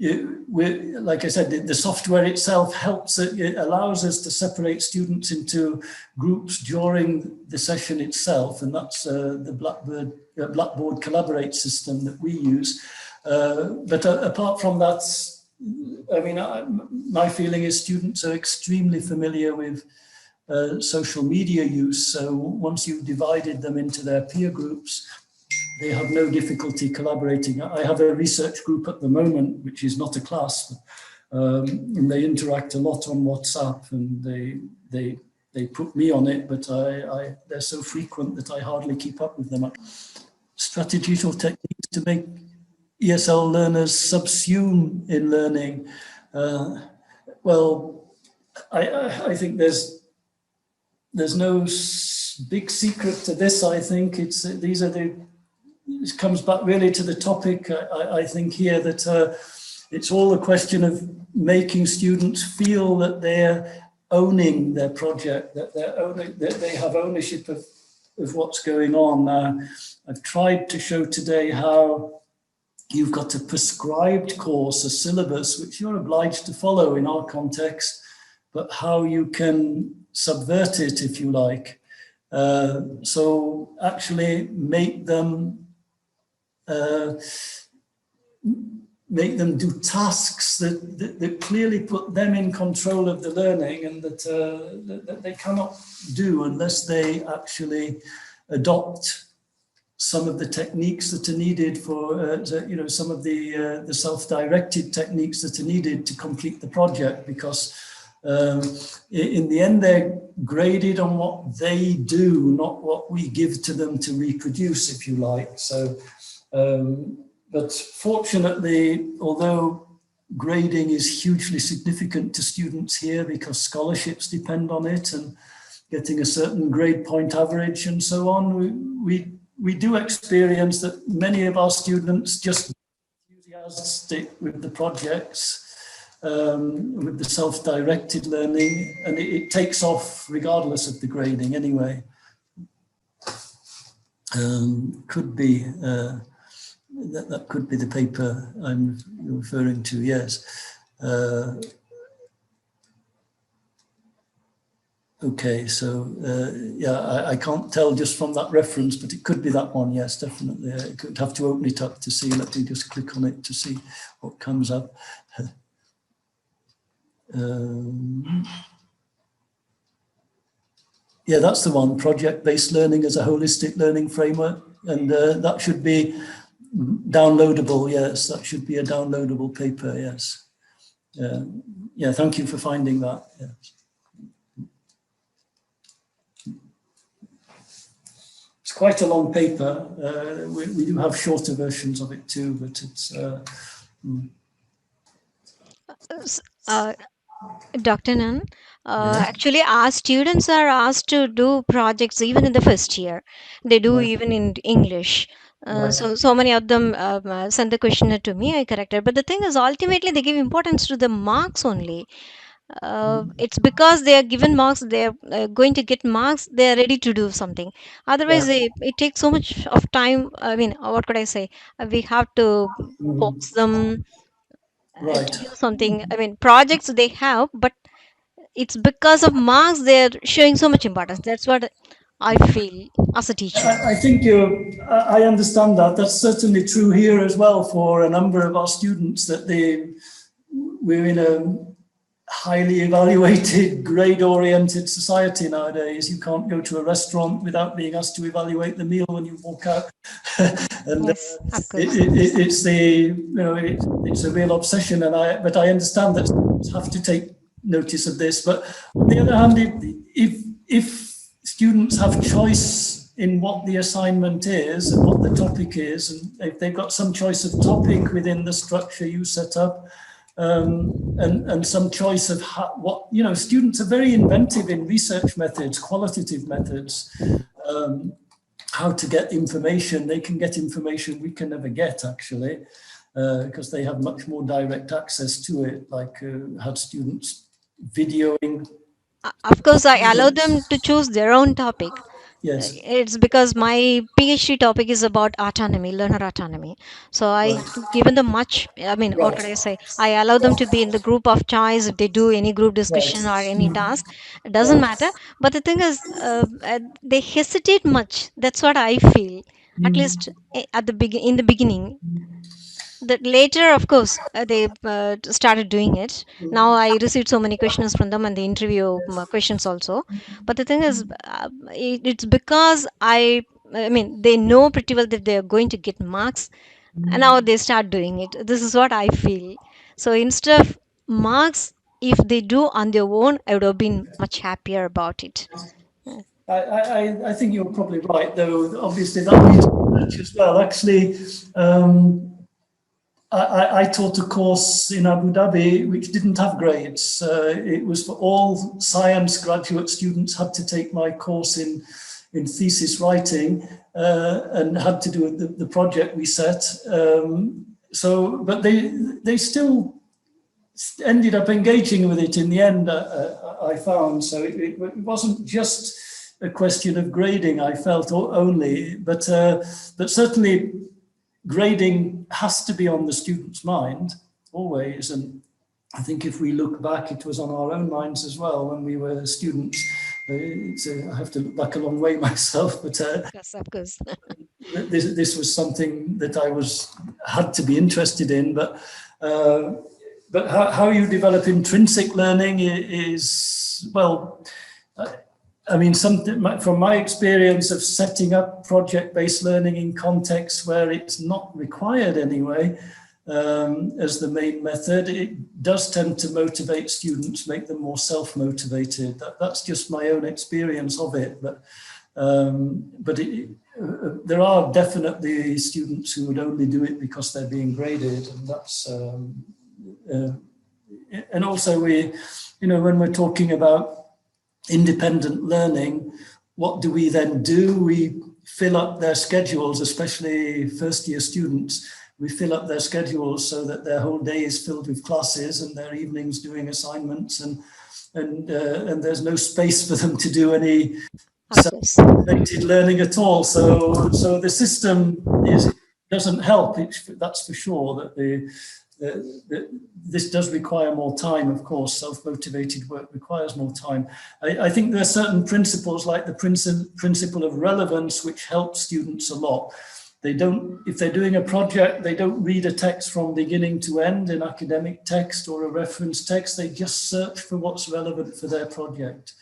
like I said, the software itself it allows us to separate students into groups during the session itself, and that's the Blackboard Collaborate system that we use. But apart from that, I mean, my feeling is students are extremely familiar with social media use. So once you've divided them into their peer groups, they have no difficulty collaborating. I have a research group at the moment, which is not a class, and they interact a lot on WhatsApp, and they put me on it, but they're so frequent that I hardly keep up with them. Strategies or techniques to make ESL learners subsume in learning. Well, I think there's no big secret to this. I think it comes back really to the topic. I think here that it's all a question of making students feel that they're owning their project, that they have ownership of what's going on. I've tried to show today how you've got a prescribed course, a syllabus, which you're obliged to follow in our context, but how you can subvert it, if you like. So actually make them do tasks that clearly put them in control of the learning, and that they cannot do unless they actually adopt some of the techniques that are needed for, some of the self-directed techniques that are needed to complete the project, because in the end, they're graded on what they do, not what we give to them to reproduce, if you like. So, but fortunately, although grading is hugely significant to students here because scholarships depend on it and getting a certain grade point average and so on, we do experience that many of our students just enthusiastic with the projects, with the self-directed learning, and it takes off regardless of the grading anyway. Could be, that could be the paper I'm referring to, yes. Okay, so yeah, I can't tell just from that reference, but it could be that one, yes, definitely. I could have to open it up to see. Let me just click on it to see what comes up. Yeah, that's the one, project-based learning as a holistic learning framework, and that should be downloadable, yes, that should be a downloadable paper, yes. Yeah, thank you for finding that, yes. It's quite a long paper. We do have shorter versions of it too, but it's... Dr. Nunn, Yeah. actually our students are asked to do projects even in the first year. They do Right. even in English. Right. So many of them send the questionnaire to me, I corrected. But the thing is, ultimately they give importance to the marks only. It's because they are given marks, they are going to get marks, they are ready to do something. Otherwise, it takes so much of time. I mean, what could I say? We have to coax them Right. to do something. I mean, projects they have, but it's because of marks they're showing so much importance. That's what I feel as a teacher. I think I understand that. That's certainly true here as well for a number of our students, that we're in a highly evaluated, grade-oriented society nowadays. You can't go to a restaurant without being asked to evaluate the meal when you walk out. And Yes, of course. it's a real obsession, but I understand that students have to take notice of this. But on the other hand, if students have choice in what the assignment is and what the topic is, and if they've got some choice of topic within the structure you set up, and some choice of students are very inventive in research methods, qualitative methods, how to get information. They can get information we can never get, actually, because they have much more direct access to it, like had students videoing. Of course, I allow them to choose their own topic. Yes. It's because my PhD topic is about autonomy, learner autonomy. So I given them much, I mean, what could I say? I allow them to be in the group of choice if they do any group discussion or any task. It doesn't matter. But the thing is, they hesitate much. That's what I feel, at least in the beginning. That later, of course, they started doing it. Now I received so many questions from them and the interview questions also. But the thing is, it's because I mean, they know pretty well that they are going to get marks, and now they start doing it. This is what I feel. So instead of marks, if they do on their own, I would have been much happier about it. I think you're probably right, though. Obviously, that means research as well. Actually, I taught a course in Abu Dhabi which didn't have grades. It was for all science graduate students had to take my course in thesis writing and had to do the project we set. But they still ended up engaging with it in the end, I found. So it wasn't just a question of grading, I felt, only, but certainly grading has to be on the student's mind always. And I think if we look back, it was on our own minds as well when we were students. I have to look back a long way myself, but Yes, of course. this was something that I had to be interested in. But how you develop intrinsic learning is, well, I mean, something from my experience of setting up project-based learning in contexts where it's not required anyway, as the main method, it does tend to motivate students, make them more self-motivated. That's just my own experience of it. But there are definitely students who would only do it because they're being graded, and that's and also when we're talking about independent learning, what do we then do? We fill up their schedules, especially first-year students. We fill up their schedules so that their whole day is filled with classes and their evenings doing assignments, and there's no space for them to do any self-motivated learning at all. So the system doesn't help. That's for sure. That this does require more time, of course. Self-motivated work requires more time. I think there are certain principles, like the principle of relevance, which help students a lot. If they're doing a project, they don't read a text from beginning to end, an academic text or a reference text. They just search for what's relevant for their project.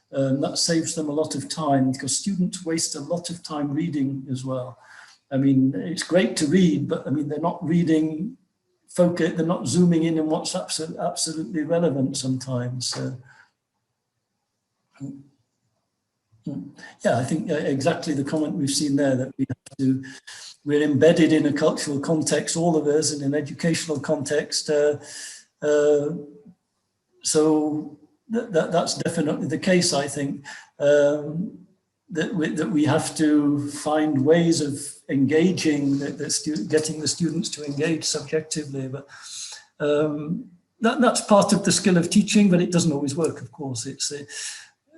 That saves them a lot of time, because students waste a lot of time reading as well. I mean, it's great to read, but I mean, they're not reading focus, they're not zooming in on what's absolutely relevant sometimes. Yeah, I think exactly the comment we've seen there, that we're embedded in a cultural context, all of us, in an educational context. So that's definitely the case, I think, that we have to find ways of engaging, getting the students to engage subjectively. But that's part of the skill of teaching, but it doesn't always work, of course.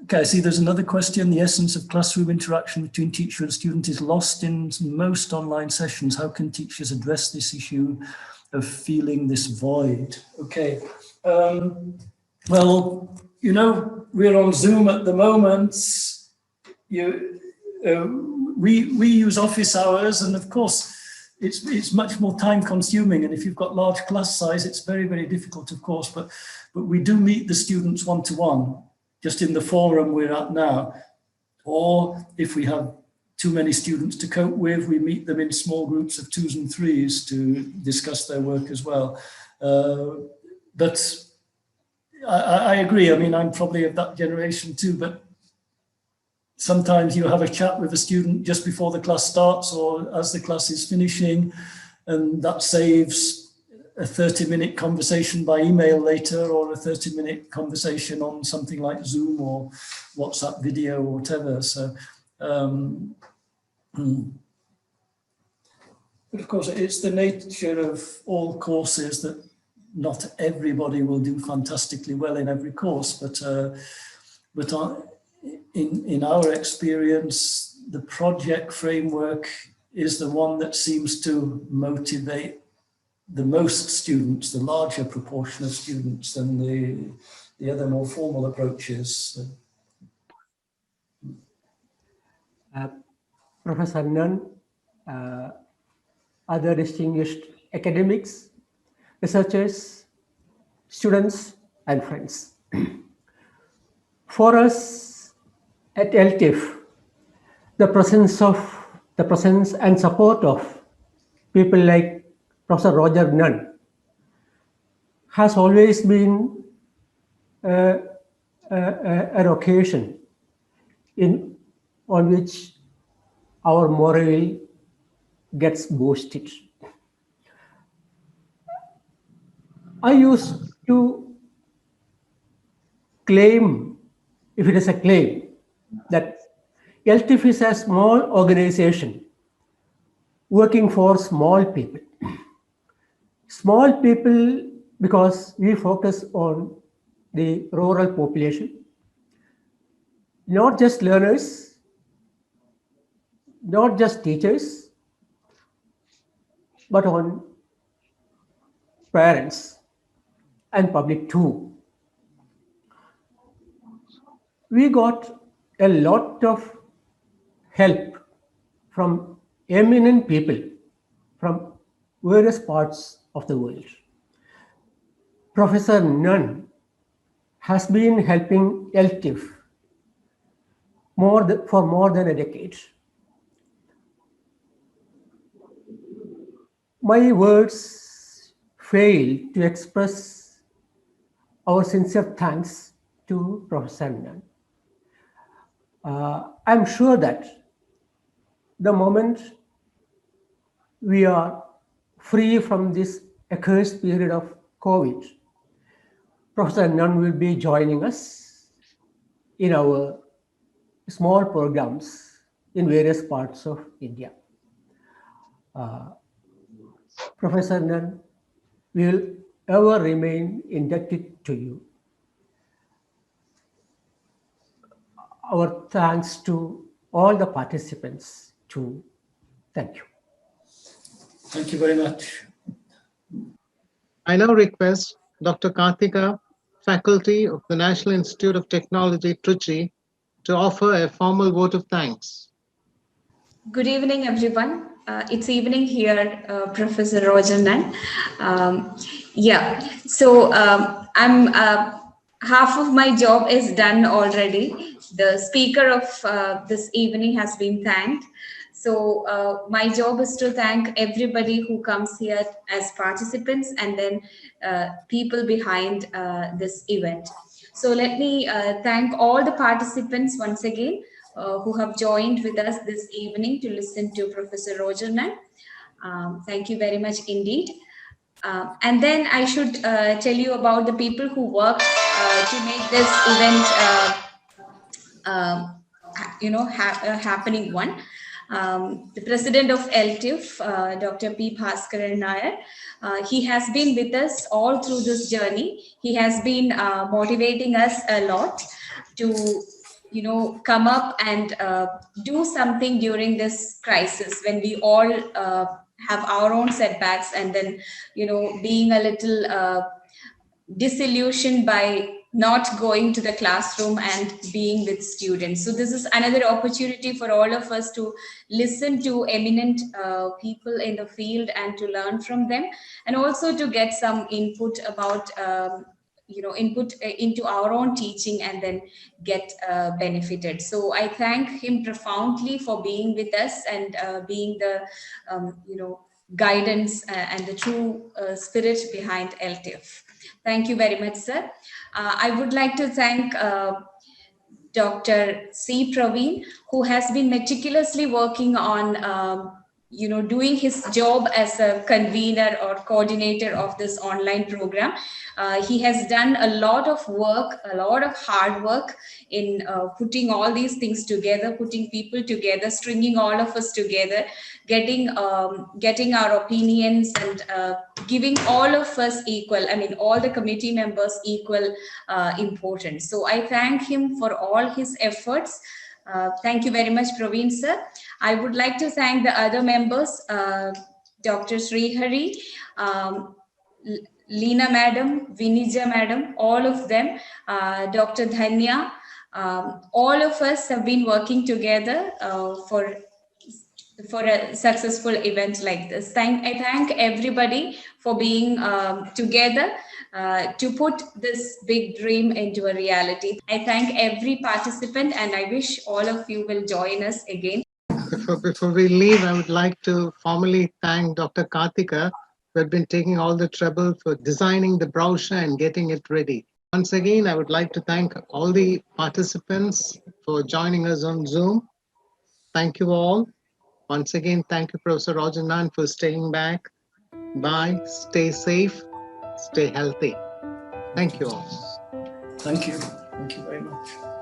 Okay, I see there's another question. The essence of classroom interaction between teacher and student is lost in most online sessions. How can teachers address this issue of feeling this void? Okay. Well, we're on Zoom at the moment. We use office hours, and of course, it's much more time consuming. And if you've got large class size, it's very, very difficult, of course. But we do meet the students one-to-one, just in the forum we're at now. Or if we have too many students to cope with, we meet them in small groups of 2s and 3s to discuss their work as well. But I agree. I mean, I'm probably of that generation too, but sometimes you have a chat with a student just before the class starts or as the class is finishing, and that saves a 30-minute conversation by email later, or a 30-minute conversation on something like Zoom or WhatsApp video or whatever. So, but of course, it's the nature of all courses that not everybody will do fantastically well in every course, but in our experience, the project framework is the one that seems to motivate the most students, the larger proportion of students, than the other more formal approaches. Professor Nunn, other distinguished academics, researchers, students, and friends. For us at Eltif, the presence and support of people like Professor Roger Nunn has always been an occasion on which our morale gets boosted. I used to claim, if it is a claim, that Eltif is a small organization working for small people. Small people because we focus on the rural population, not just learners, not just teachers, but on parents and public too. We got a lot of help from eminent people from various parts of the world. Professor Nunn has been helping Eltif for more than a decade. My words fail to express our sincere thanks to Professor Nunn. I'm sure that the moment we are free from this accursed period of COVID, Professor Nunn will be joining us in our small programs in various parts of India. Professor Nunn will ever remain indebted to you. Our thanks to all the participants too. Thank you. Thank you very much. I now request Dr. Karthika, faculty of the National Institute of Technology, Trichy, to offer a formal vote of thanks. Good evening, everyone. It's evening here, Professor Roger Nunn. I'm half of my job is done already. The speaker of this evening has been thanked. So my job is to thank everybody who comes here as participants and then people behind this event. So let me thank all the participants once again who have joined with us this evening to listen to Professor Roger Nunn. Thank you very much indeed. And then I should tell you about the people who worked to make this event happening one. The president of Eltif, Dr. P. Bhaskaran Nair, he has been with us all through this journey. He has been motivating us a lot to come up and do something during this crisis when we all have our own setbacks and then being a little disillusioned by not going to the classroom and being with students. So this is another opportunity for all of us to listen to eminent people in the field and to learn from them, and also to get some input about input into our own teaching and then get benefited. So I thank him profoundly for being with us and being the guidance and the true spirit behind Eltif. Thank you very much, sir. I would like to thank Dr. C. Praveen, who has been meticulously working on doing his job as a convener or coordinator of this online program. He has done a lot of work, a lot of hard work in putting all these things together, putting people together, stringing all of us together, getting our opinions and giving all of us equal, all the committee members equal importance. So I thank him for all his efforts. Thank you very much, Praveen sir. I would like to thank the other members, Dr. Srihari, Leena madam, Vinija madam, all of them, Dr. Dhanya, all of us have been working together for for a successful event like this. I thank everybody for being together to put this big dream into a reality. I thank every participant, and I wish all of you will join us again. Before we leave, I would like to formally thank Dr. Karthika, who had been taking all the trouble for designing the brochure and getting it ready. Once again, I would like to thank all the participants for joining us on Zoom. Thank you all. Once again, thank you, Professor Roger Nunn, for staying back. Bye. Stay safe. Stay healthy. Thank you all. Thank you. Thank you very much.